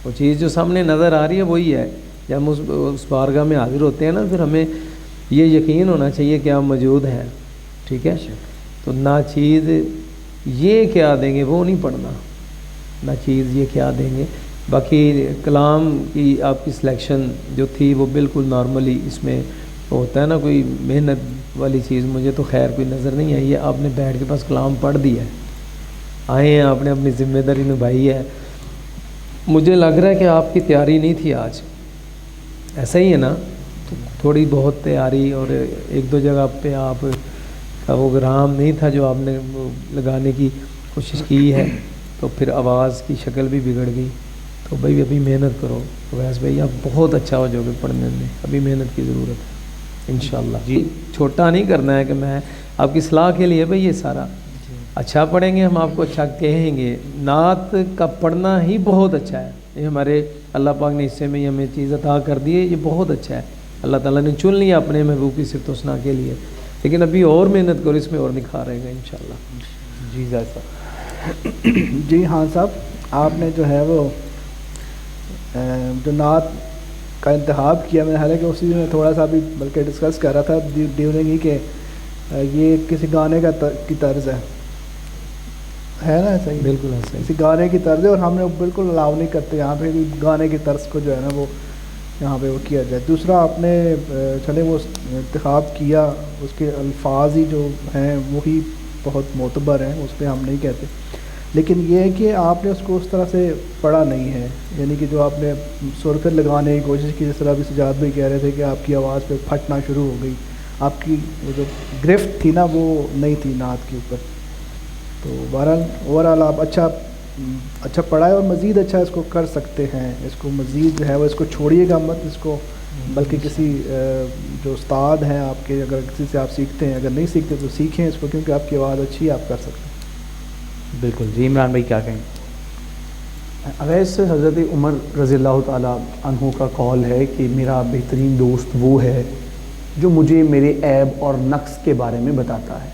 وہ چیز جو سامنے نظر آ رہی ہے وہی ہے. جب ہم اس بارگاہ میں حاضر ہوتے ہیں نا، پھر ہمیں یہ یقین ہونا چاہیے کہ آپ موجود ہیں. ٹھیک ہے؟ تو نہ چیز یہ کیا دیں گے وہ نہیں پڑھنا، نہ چیز یہ کیا دیں گے. باقی کلام کی آپ کی سلیکشن جو تھی وہ بالکل نارملی، اس میں ہوتا ہے نا کوئی محنت والی چیز، مجھے تو خیر کوئی نظر نہیں آئی ہے. آپ نے بیٹھ کے پاس کلام پڑھ دیا ہے، آئے ہیں، آپ نے اپنی ذمہ داری نبھائی ہے. مجھے لگ رہا ہے کہ آپ کی تیاری نہیں تھی آج، ایسا ہی ہے نا؟ تھوڑی بہت تیاری اور ایک دو جگہ پہ آپ کا وہ گرام نہیں تھا جو آپ نے لگانے کی کوشش کی ہے، تو پھر آواز کی شکل بھی بگڑ گئی. تو بھائی ابھی محنت کرو اویس بھائی، آپ بہت اچھا ہو جاؤ گے پڑھنے میں، ابھی محنت کی ضرورت ہے انشاءاللہ. جی چھوٹا نہیں کرنا ہے کہ میں آپ کی صلاح کے لیے بھائی یہ سارا اچھا پڑھیں گے، ہم آپ کو اچھا کہیں گے. نعت کا پڑھنا ہی بہت اچھا ہے، یہ ہمارے اللہ پاک نے حصے میں یہ ہمیں چیز عطا کر دی ہے، یہ بہت اچھا ہے. اللہ تعالیٰ نے چن لیا اپنے محبوب کی صفت و ثنا کے لیے، لیکن ابھی اور محنت کرو، اس میں اور نکھار رہے گا انشاءاللہ. جی صاحب. جی ہاں صاحب، آپ نے جو ہے وہ جو نعت کا انتخاب کیا، میں حالانکہ اسی میں تھوڑا سا بھی بلکہ ڈسکس کر رہا تھا ڈیورنگ ہی کہ یہ کسی گانے کی طرز ہے نا؟ صحیح، بالکل ایسا ہی کسی گانے کی طرز ہے، اور ہم نے بالکل الاؤ نہیں کرتے یہاں پہ بھی گانے کی طرز کو جو ہے نا وہ یہاں پہ وہ کیا جائے. دوسرا آپ نے چلے وہ انتخاب کیا، اس کے الفاظ ہی جو ہیں وہی بہت معتبر ہیں، اس پہ ہم نہیں کہتے، لیکن یہ ہے کہ آپ نے اس کو اس طرح سے پڑھا نہیں ہے. یعنی کہ جو آپ نے سر پہ لگانے کی کوشش کی، جس طرح ابھی سجاد بھائی کہہ رہے تھے کہ آپ کی آواز پہ پھٹنا شروع ہو گئی، آپ کی وہ جو گرفت تھی نا وہ نہیں تھی نعت کے اوپر. تو بہرحال اوورآل آپ اچھا پڑھا ہے، اور مزید اچھا اس کو کر سکتے ہیں. اس کو مزید جو ہے وہ اس کو چھوڑیے گا مت، اس کو بلکہ کسی جو استاد ہیں آپ کے، اگر کسی سے آپ سیکھتے ہیں، اگر نہیں سیکھتے تو سیکھیں اس کو، کیونکہ آپ کی آواز اچھی ہے، آپ کر سکتے ہیں. بالکل. جی عمران بھائی کیا کہیں؟ اویس حضرت عمر رضی اللہ تعالیٰ عنہ کا قول ہے کہ میرا بہترین دوست وہ ہے جو مجھے میرے عیب اور نقص کے بارے میں بتاتا ہے.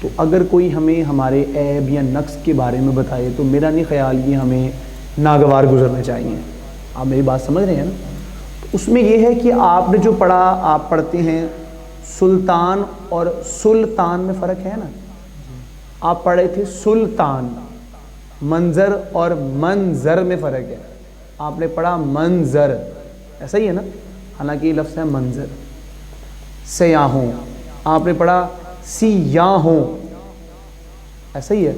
تو اگر کوئی ہمیں ہمارے عیب یا نقص کے بارے میں بتائے تو میرا نہیں خیال یہ ہمیں ناگوار گزرنا چاہیے. آپ میری بات سمجھ رہے ہیں نا؟ تو اس میں یہ ہے کہ آپ نے جو پڑھا، آپ پڑھتے ہیں سلطان اور سلطان میں فرق ہے نا. آپ پڑھے تھے سلطان، منظر اور منظر میں فرق ہے. آپ نے پڑھا منظر، ایسا ہی ہے نا؟ حالانکہ یہ لفظ ہے منظر. سیاحوں، آپ نے پڑھا سیاحوں، ایسا ہی ہے.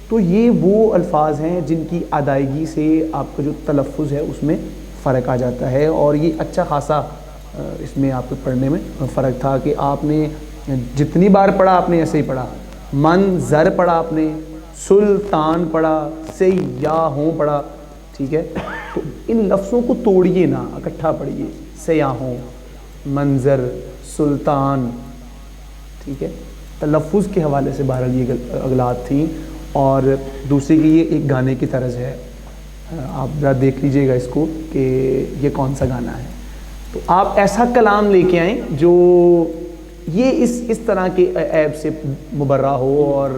تو یہ وہ الفاظ ہیں جن کی ادائیگی سے آپ کا جو تلفظ ہے اس میں فرق آ جاتا ہے، اور یہ اچھا خاصا اس میں آپ کو پڑھنے میں فرق تھا کہ آپ نے جتنی بار پڑھا آپ نے ایسے ہی پڑھا. منظر پڑھا آپ نے، سلطان پڑھا، سیاحوں پڑھا. ٹھیک ہے، تو ان لفظوں کو توڑیے نا، اکٹھا پڑھیے. سیاحوں، منظر، سلطان. ٹھیک ہے، تلفظ کے حوالے سے بہرحال یہ اغلاط تھیں. اور دوسری کہ یہ ایک گانے کی طرز ہے، آپ ذرا دیکھ لیجئے گا اس کو کہ یہ کون سا گانا ہے. تو آپ ایسا کلام لے کے آئیں جو یہ اس طرح کے عیب سے مبرہ ہو. اور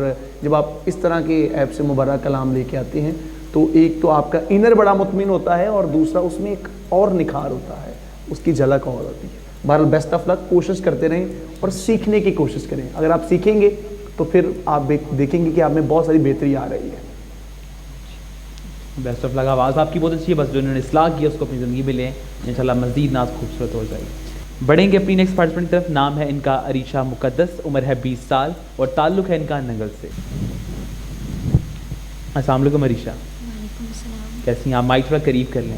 جب آپ اس طرح کے عیب سے مبرہ کلام لے کے آتے ہیں تو ایک تو آپ کا انر بڑا مطمئن ہوتا ہے، اور دوسرا اس میں ایک اور نکھار ہوتا ہے، اس کی جھلک اور ہوتی ہے. بہرحال بیسٹ آف لک، کوشش کرتے رہیں اور سیکھنے کی کوشش کریں. اگر آپ سیکھیں گے تو پھر آپ دیکھیں گے کہ آپ میں بہت ساری بہتری آ رہی ہے. بیسٹ آف لک. آواز آپ کی بہت اچھی ہے، بس جو انہوں نے اصلاح کیا اس کو اپنی زندگی میں لیں، انشاءاللہ مزید ناز خوبصورت ہو جائے گی. بڑھیں گے اپنی نیکسٹ پارٹیسپینٹ کی طرف. نام ہے ان کا عریشہ مقدس، عمر ہے 20 سال اور تعلق ہے ان کا ننگل سے. السلام علیکم عریشہ. وعلیکم السلام. کیسی ہیں آپ؟ مائک تھوڑا قریب کر لیں.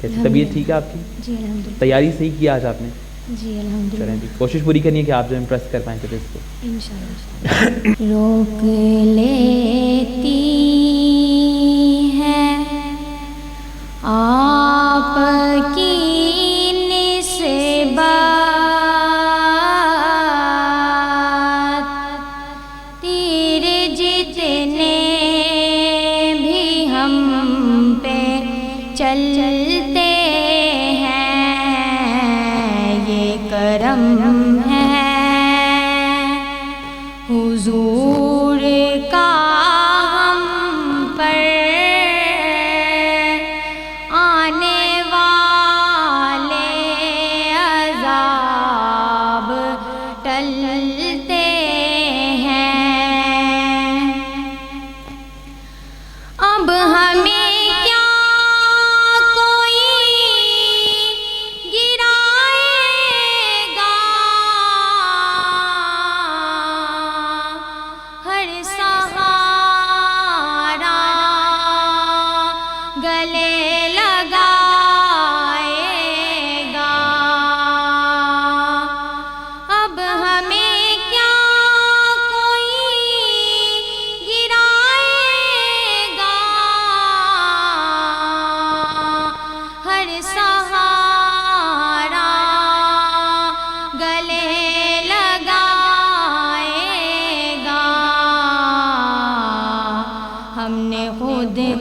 کیسی طبیعت ٹھیک ہے آپ کی؟ جی الحمدللہ. تیاری صحیح کیا آج آپ نے؟ جی الحمدللہ. چلیں جی، کوشش پوری کرنی ہے کہ آپ جو امپریس کر پائیں اس کو. انشاءاللہ. روک لیتی ہے آپ کی نسبت تیرے جتنے بھی ہم پہ چلتے ہیں، یہ کرم ہے حضور کا ہم پر، آنے والے عذاب ٹلتے ہیں.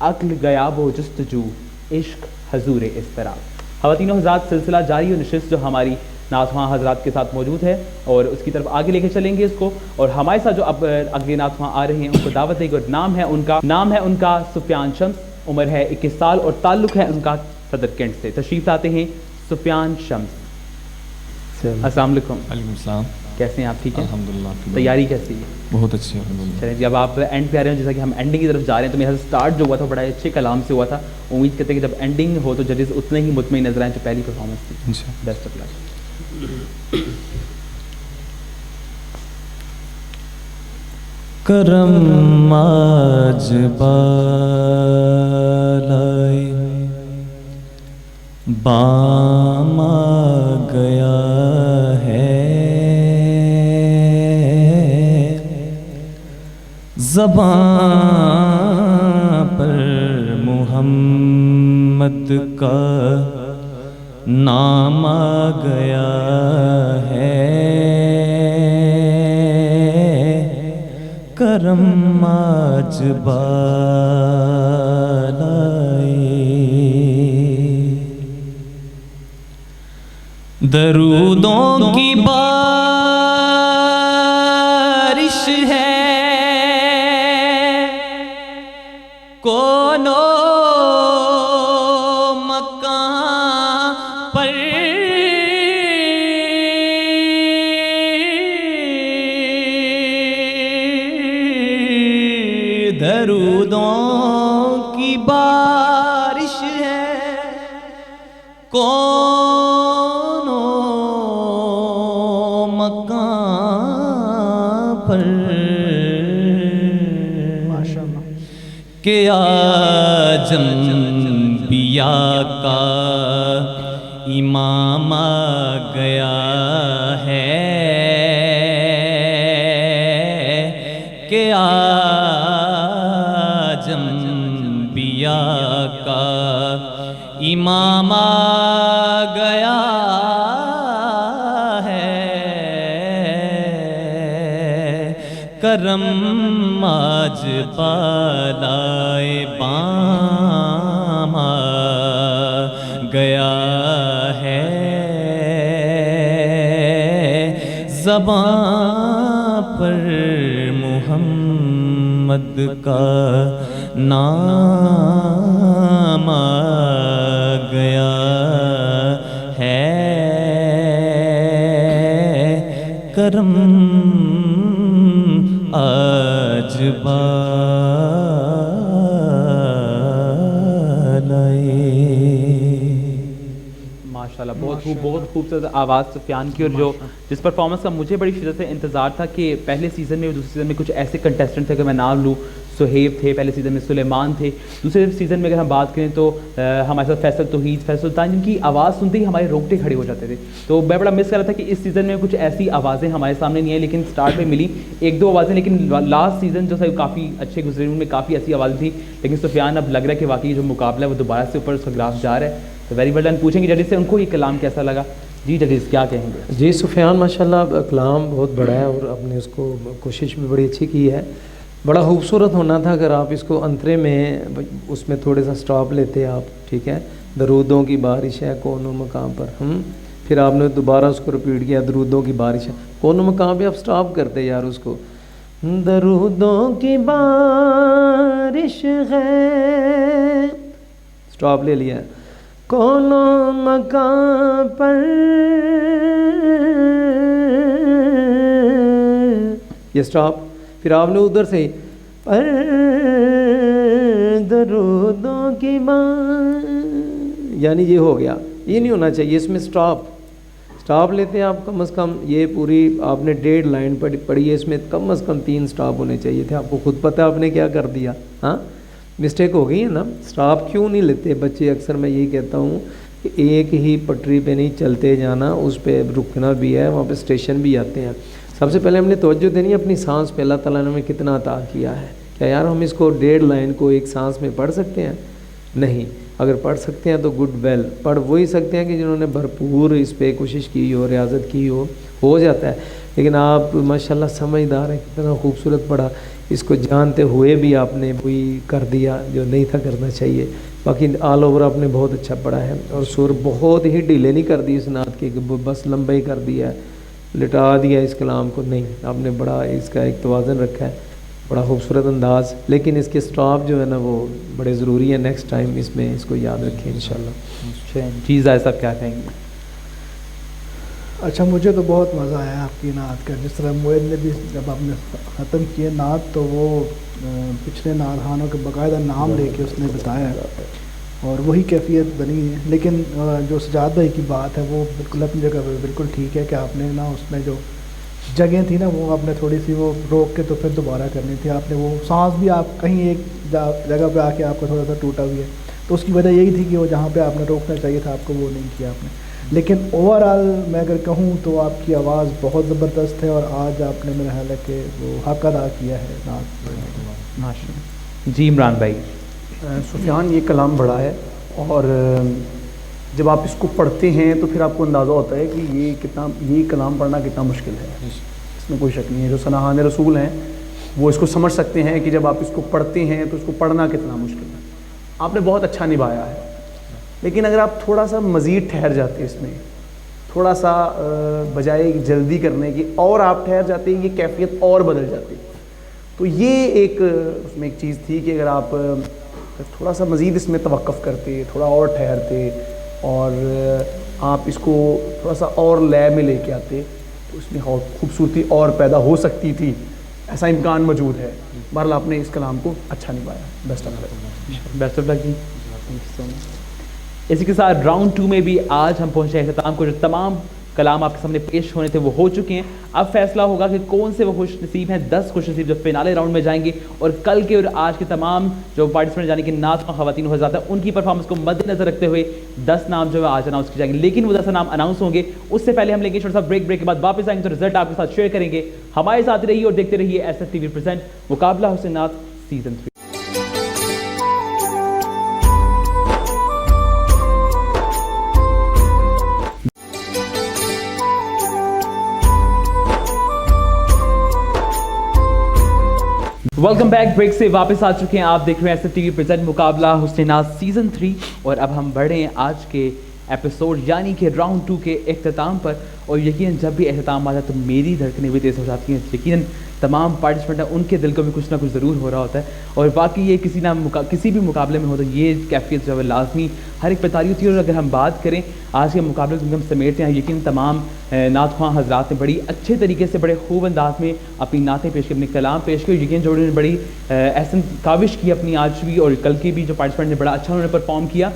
عقل گیا وہ جستجو عشق حضور اضطراب. خواتین و حضرات سلسلہ جاری و نشست جو ہماری نعت خواں حضرات کے ساتھ موجود ہے اور اس کی طرف آگے لے کے چلیں گے اس کو. اور ہمارے ساتھ جو اب اگلے نعت خواں آ رہے ہیں ان کو دعوت دیں گے اور نام ہے ان کا سفیان شمس. عمر ہے 21 سال اور تعلق ہے ان کا صدر کینٹ سے. تشریف لاتے ہیں سفیان شمس. السلام علیکم. وعلیکم السلام. کیسے ہیں آپ؟ ٹھیک ہیں الحمدللہ. تیاری کیسی ہے؟ بہت اچھی الحمدللہ. چلیں جی اب آپ اینڈ پہ آ رہے ہیں جیسا کہ ہم اینڈنگ کی طرف جا رہے ہیں تو میرا اسٹارٹ جو ہوا تھا بڑا اچھے کلام سے ہوا تھا. امید کرتے ہیں کہ جب اینڈنگ ہو تو ججز اتنے ہی مطمئن نظر آئیں جو پہلی پرفارمنس تھی. بیسٹ آف لک. کرم آج بالائے بام آ گیا ہے زباں پر محمد کا نام آ گیا ہے کرم آج بالائے درودوں کی بارش ہے کونو مکان پر درودوں کی بارش ہے کونو مکان پر کہ آج انبیاء کا امام آ گیا ہے کہ آج انبیاء کا امام آ گیا ہے کرم آج بالائے بام آ گیا ہے زباں پر محمد کا نام آ گیا ہے کرم آج بالائے. ماشاءاللہ بہت خوبصورت آواز سفیان کی. اور جو جس پرفارمنس کا مجھے بڑی شدت سے انتظار تھا کہ پہلے سیزن میں اور دوسرے سیزن میں کچھ ایسے کنٹیسٹنٹ تھے کہ میں نام لوں. سہیب تھے پہلے سیزن میں, سلیمان تھے دوسرے سیزن میں. اگر ہم بات کریں تو ہمارے ساتھ فیصل توحید, فیصل سلطان, جن کی آواز سنتے ہی ہمارے رونگٹے کھڑے ہو جاتے تھے. تو میں بڑا مس کر رہا تھا کہ اس سیزن میں کچھ ایسی آوازیں ہمارے سامنے نہیں آئیں, لیکن اسٹارٹ میں ملی ایک دو آوازیں. لیکن لاسٹ سیزن جو تھا کافی اچھے گزرے, ان میں کافی ایسی آوازیں تھیں. لیکن سفیان اب لگ رہا ہے کہ واقعی جو مقابلہ ہے وہ دوبارہ سے اوپر اس کا گراف جا رہا ہے. تو ویری ویل ڈن. پوچھیں گے ججز سے ان کو یہ کلام کیسا لگا. جی ججز کیا کہیں گے؟ جی سفیان ماشاءاللہ کلام بہت بڑا ہے اور آپ نے اس کو کوشش بھی بڑی اچھی کی ہے. بڑا خوبصورت ہونا تھا اگر آپ اس کو انترے میں اس میں تھوڑے سا سٹاپ لیتے آپ. ٹھیک ہے, درودوں کی بارش ہے کونوں مقام پر. پھر آپ نے دوبارہ اس کو رپیٹ کیا, درودوں کی بارش ہے کونوں مقام پہ. آپ سٹاپ کرتے یار اس کو. درودوں کی بارش ہے, سٹاپ لے لیا, کونوں مقام پر یہ سٹاپ. پھر آپ نے ادھر سے پر درودوں کی بارش, یعنی یہ ہو گیا. یہ نہیں ہونا چاہیے, اس میں سٹاپ لیتے ہیں آپ کم از کم. یہ پوری آپ نے 1.5 لائن پڑھی ہے, اس میں کم از کم 3 سٹاپ ہونے چاہیے تھے. آپ کو خود پتہ آپ نے کیا کر دیا. ہاں مسٹیک ہو گئی ہے نا. سٹاپ کیوں نہیں لیتے بچے؟ اکثر میں یہی کہتا ہوں کہ ایک ہی پٹری پہ نہیں چلتے جانا, اس پہ رکنا بھی ہے, وہاں پہ اسٹیشن بھی آتے ہیں. سب سے پہلے ہم نے توجہ دینی ہے اپنی سانس پہ. اللہ تعالیٰ نے ہمیں کتنا عطا کیا ہے. کیا یار ہم اس کو 1.5 لائن کو ایک سانس میں پڑھ سکتے ہیں؟ نہیں. اگر پڑھ سکتے ہیں تو گڈ ویل. پڑھ وہی سکتے ہیں کہ جنہوں نے بھرپور اس پہ کوشش کی ہو, ریاضت کی ہو جاتا ہے. لیکن آپ ماشاءاللہ سمجھدار ہیں, کتنا خوبصورت پڑھا. اس کو جانتے ہوئے بھی آپ نے وہی کر دیا جو نہیں تھا کرنا چاہیے. باقی آل اوور آپ نے بہت اچھا پڑھا ہے, اور سر بہت ہی ڈھیلے نہیں کر دی اس نعت کی کہ بس لمبا ہی کر دیا ہے, لٹا دیا اس کلام کو. نہیں, آپ نے بڑا اس کا ایک توازن رکھا ہے, بڑا خوبصورت انداز. لیکن اس کے اسٹاپ جو ہے نا وہ بڑے ضروری ہیں, نیکسٹ ٹائم اس میں اس کو یاد رکھیں انشاءاللہ. جی زاہد صاحب کیا کہیں گے؟ اچھا, مجھے تو بہت مزہ آیا آپ کی نعت کا. جس طرح معید نے بھی جب آپ نے ختم کیے نعت تو وہ پچھلے نعت خانوں کے باقاعدہ نام لے کے اس نے بتایا اور وہی کیفیت بنی ہے. لیکن جو سجاد بھائی کی بات ہے وہ بالکل اپنی جگہ پہ بالکل ٹھیک ہے کہ آپ نے نا اس میں جو جگہیں تھی نا وہ آپ نے تھوڑی سی وہ روک کے تو پھر دوبارہ کرنی تھی. آپ نے وہ سانس بھی آپ کہیں ایک جگہ پہ آ کے آپ کو تھوڑا سا ٹوٹا بھی ہے, تو اس کی وجہ یہی تھی کہ وہ جہاں پہ آپ نے روکنا چاہیے تھا آپ کو وہ نہیں کیا آپ نے. لیکن اوور آل میں اگر کہوں تو آپ کی آواز بہت زبردست ہے, اور آج آپ نے میرا خیال ہے کہ وہ حق ادا کیا ہے نعت. جی عمران بھائی. سفیان, یہ کلام بڑا ہے, اور جب آپ اس کو پڑھتے ہیں تو پھر آپ کو اندازہ ہوتا ہے کہ یہ کلام پڑھنا کتنا مشکل ہے. اس میں کوئی شک نہیں ہے. جو صنعان رسول ہیں وہ اس کو سمجھ سکتے ہیں کہ جب آپ اس کو پڑھتے ہیں تو اس کو پڑھنا کتنا مشکل ہے. آپ نے بہت اچھا نبھایا ہے, لیکن اگر آپ تھوڑا سا مزید ٹھہر جاتے اس میں, تھوڑا سا بجائے جلدی کرنے کی اور آپ ٹھہر جاتے, یہ کیفیت اور بدل جاتی. تو یہ ایک اس میں ایک چیز تھی کہ اگر آپ تھوڑا سا مزید اس میں توقف کرتے, تھوڑا اور ٹھہرتے, اور آپ اس کو تھوڑا سا اور لے میں لے کے آتے تو اس میں خوبصورتی اور پیدا ہو سکتی تھی. ایسا امکان موجود ہے. بہرحال آپ نے اس کلام کو اچھا نبھایا. Best of luck. Best of luck جی. اسی کے ساتھ راؤنڈ 2 میں بھی آج ہم پہنچے ہیں اختتام کو. جو تمام کلام آپ کے سامنے پیش ہونے تھے وہ ہو چکے ہیں. اب فیصلہ ہوگا کہ کون سے وہ خوش نصیب ہیں, 10 خوش نصیب جو فینالے راؤنڈ میں جائیں گے, اور کل کے اور آج کے تمام جو پارٹیسپینٹ یعنی کہ نعت خواتین ہو جاتا ہے ان کی پرفارمنس کو مد نظر رکھتے ہوئے 10 نام جو ہے آج اناؤنس کیے جائیں گے. لیکن وہ 10 نام اناؤنس ہوں گے اس سے پہلے ہم لیں گے چھوٹا سا بریک کے بعد واپس آئیں گے تو رزلٹ آپ کے ساتھ شیئر کریں گے. ہمارے ساتھ رہیے اور دیکھتے رہیے S F T V present مقابلہ حسن نعت سیزن 3. Welcome back. بریک سے واپس آ چکے ہیں. آپ دیکھ رہے ہیں S F T V present مقابلہ حسن نعت سیزن 3, اور اب ہم بڑھے ہیں آج کے ایپیسوڈ یعنی کہ راؤنڈ 2 کے اختتام پر. اور یقیناً جب بھی اختتام آتا ہے تو میری دھڑکنیں بھی تیز ہو جاتی ہیں. یقیناً تمام پارٹیسپینٹ ہیں ان کے دل کو بھی کچھ نہ کچھ ضرور ہو رہا ہوتا ہے, اور باقی یہ کسی بھی مقابلے میں ہو تو یہ کیفیت جو ہے لازمی ہر ایک پہ ہوتی ہے. اور اگر ہم بات کریں آج کے مقابلے کو ہم سمیٹتے ہیں, یقیناً تمام نعت خواں حضرات نے بڑی اچھے طریقے سے بڑے خوب انداز میں اپنی نعتیں پیش کی, اپنے کلام پیش کیے. یقیناً جو انہوں نے بڑی احسن کاوش کی اپنی آج بھی اور کل کی بھی جو پارٹیسپینٹ نے بڑا اچھا انہوں نے پرفارم کیا.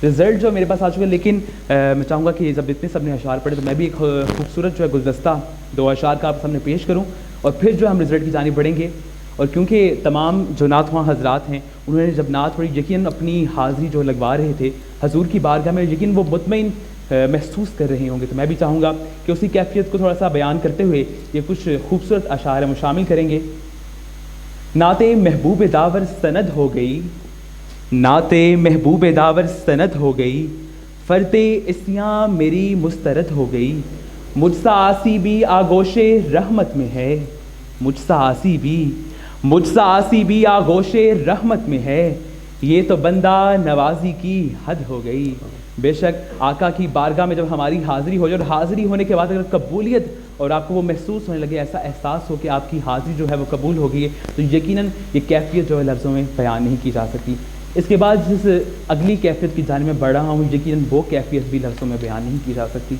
رزلٹ جو میرے پاس آ چکا ہے, لیکن میں چاہوں گا کہ جب اتنے سب نے اشعار پڑھے تو میں بھی ایک خوبصورت جو ہے گلدستہ 2 اشعار کا آپ سامنے پیش کروں, اور پھر جو ہم رزلٹ کی جانب بڑھیں گے. اور کیونکہ تمام جو نعت خواں حضرات ہیں انہوں نے جب نعت پڑھی یقیناً اپنی حاضری جو لگوا رہے تھے حضور کی بارگاہ میں, یقیناً وہ مطمئن محسوس کر رہے ہوں گے. تو میں بھی چاہوں گا کہ اسی کیفیت کو تھوڑا سا بیان کرتے ہوئے یہ کچھ خوبصورت اشعار ہم شامل کریں گے. نعت محبوب داور سند ہو گئی, نعت محبوب داور سند ہو گئی, فرت اسیاں میری مسترد ہو گئی. مجھ سا آسی بھی آگوش رحمت میں ہے, مجھ سا آسی بھی آگوش رحمت میں ہے, یہ تو بندہ نوازی کی حد ہو گئی. بے شک آقا کی بارگاہ میں جب ہماری حاضری ہو جائے, اور حاضری ہونے کے بعد اگر قبولیت اور آپ کو وہ محسوس ہونے لگے, ایسا احساس ہو کہ آپ کی حاضری جو ہے وہ قبول ہو گئی ہے, تو یقیناً یہ کیفیت جو ہے لفظوں میں بیان نہیں کی جا سکتی. اس کے بعد جس اگلی کیفیت کی جانب میں بڑھ رہا ہوں, یقیناً وہ کیفیت بھی لفظوں میں بیان نہیں کی جا سکتی.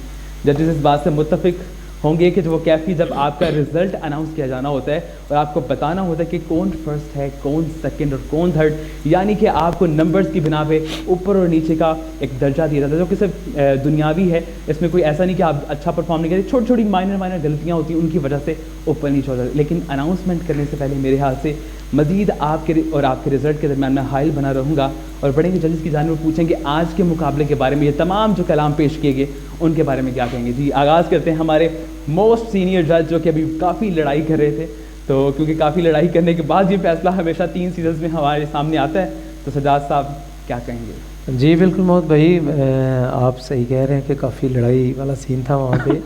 ججز اس بات سے متفق ہوں گے کہ جو وہ کیفیت جب آپ کا رزلٹ اناؤنس کیا جانا ہوتا ہے اور آپ کو بتانا ہوتا ہے کہ کون فرسٹ ہے, کون سیکنڈ اور کون تھرڈ, یعنی کہ آپ کو نمبرز کی بنا پہ اوپر اور نیچے کا ایک درجہ دیا جاتا ہے جو کہ صرف دنیاوی ہے. اس میں کوئی ایسا نہیں کہ آپ اچھا پرفارم نہیں کرتے, چھوٹی چھوٹی مائنر غلطیاں ہوتی ہیں ان کی وجہ سے اوپر نیچے ہوتا ہے. لیکن اناؤنسمنٹ کرنے سے پہلے میرے ہاتھ سے مزید آپ کے اور آپ کے رزلٹ کے درمیان میں حائل بنا رہوں گا, اور بڑھیں گے ججز کی جانب میں پوچھیں گے آج کے مقابلے کے بارے میں. یہ تمام جو کلام پیش کیے گئے ان کے بارے میں کیا کہیں گے. جی آغاز کرتے ہیں ہمارے موسٹ سینئر جج جو کہ ابھی کافی لڑائی کر رہے تھے, تو کیونکہ کافی لڑائی کرنے کے بعد یہ فیصلہ ہمیشہ 3 سیزنز میں ہمارے سامنے آتا ہے, تو سجاد صاحب کیا کہیں گے؟ جی بالکل محمد بھائی, آپ صحیح کہہ رہے ہیں کہ کافی لڑائی والا سین تھا وہاں پہ.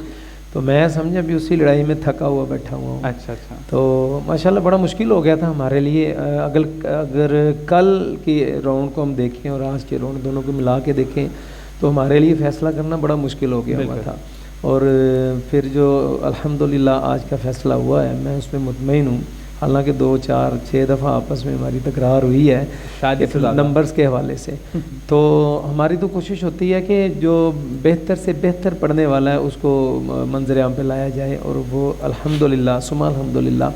تو میں سمجھا بھی اسی لڑائی میں تھکا ہوا بیٹھا ہوا ہوں. اچھا اچھا. تو ماشاءاللہ بڑا مشکل ہو گیا تھا ہمارے لیے. اگر کل کی راؤنڈ کو ہم دیکھیں اور آج کے راؤنڈ دونوں کو ملا کے دیکھیں تو ہمارے لیے فیصلہ کرنا بڑا مشکل ہو گیا ہوا تھا. اور پھر جو الحمدللہ آج کا فیصلہ ہوا ہے میں اس میں مطمئن ہوں. حالانکہ 2 4 6 دفعہ آپس میں ہماری تکرار ہوئی ہے شاید نمبرز کے حوالے سے. تو ہماری تو کوشش ہوتی ہے کہ جو بہتر سے بہتر پڑھنے والا ہے اس کو منظر عام پہ لایا جائے. اور وہ الحمدللہ ثم الحمدللہ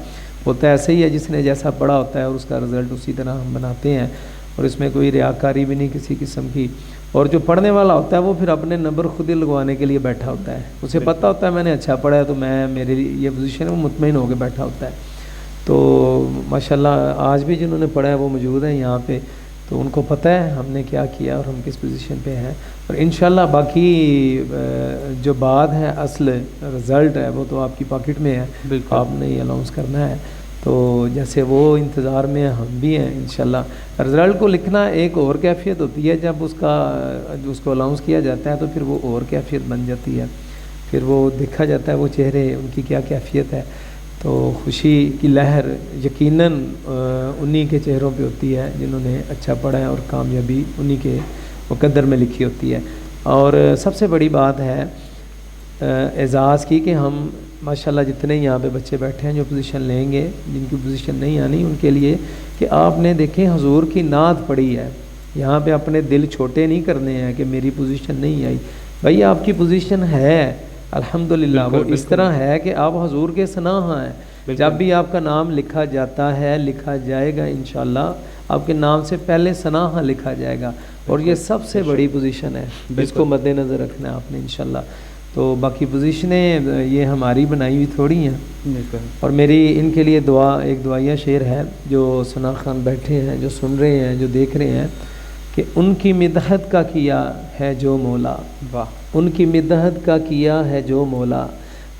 ہوتا ہے ایسے ہی ہے جس نے جیسا پڑھا ہوتا ہے اور اس کا رزلٹ اسی طرح ہم بناتے ہیں. اور اس میں کوئی ریاکاری بھی نہیں کسی قسم کی. اور جو پڑھنے والا ہوتا ہے وہ پھر اپنے نمبر خود ہی لگوانے کے لیے بیٹھا ہوتا ہے. اسے پتہ ہوتا ہے میں نے اچھا پڑھا ہے تو میں میرے یہ پوزیشن ہے, وہ مطمئن ہو کے بیٹھا ہوتا ہے. تو ماشاءاللہ آج بھی جنہوں نے پڑھا ہے وہ موجود ہیں یہاں پہ, تو ان کو پتہ ہے ہم نے کیا کیا اور ہم کس پوزیشن پہ ہیں. اور انشاءاللہ باقی جو بات ہے اصل رزلٹ ہے وہ تو آپ کی پاکٹ میں ہے, آپ نے یہ اناؤنس کرنا ہے. تو جیسے وہ انتظار میں ہم بھی ہیں انشاءاللہ. رزلٹ کو لکھنا ایک اور کیفیت ہوتی ہے, جب اس کو اناؤنس کیا جاتا ہے تو پھر وہ اور کیفیت بن جاتی ہے. پھر وہ دیکھا جاتا ہے وہ چہرے ان کی کیا کیفیت ہے. تو خوشی کی لہر یقیناً انہی کے چہروں پہ ہوتی ہے جنہوں نے اچھا پڑھا ہے, اور کامیابی انہی کے مقدر میں لکھی ہوتی ہے. اور سب سے بڑی بات ہے اعزاز کی کہ ہم ماشاءاللہ جتنے یہاں پہ بچے بیٹھے ہیں جو پوزیشن لیں گے, جن کی پوزیشن نہیں آنی ان کے لیے کہ آپ نے دیکھیں حضور کی نعت پڑھی ہے. یہاں پہ اپنے دل چھوٹے نہیں کرنے ہیں کہ میری پوزیشن نہیں آئی. بھائی آپ کی پوزیشن ہے الحمدللہ, وہ اس طرح ہے کہ آپ حضور کے ثناء ہیں. جب بھی آپ کا نام لکھا جاتا ہے, لکھا جائے گا انشاءاللہ, آپ کے نام سے پہلے ثناء لکھا جائے گا. اور یہ سب سے بڑی پوزیشن ہے, اس کو مد نظر رکھنا ہے آپ نے انشاءاللہ. تو باقی پوزیشنیں یہ ہماری بنائی ہوئی تھوڑی ہیں. اور میری ان کے لیے ایک دعائیہ شعر ہے جو ثناء خان بیٹھے ہیں, جو سن رہے ہیں, جو دیکھ رہے ہیں, کہ ان کی مدحت کا کیا ہے جو مولا, ان کی مدحت کا کیا ہے جو مولا,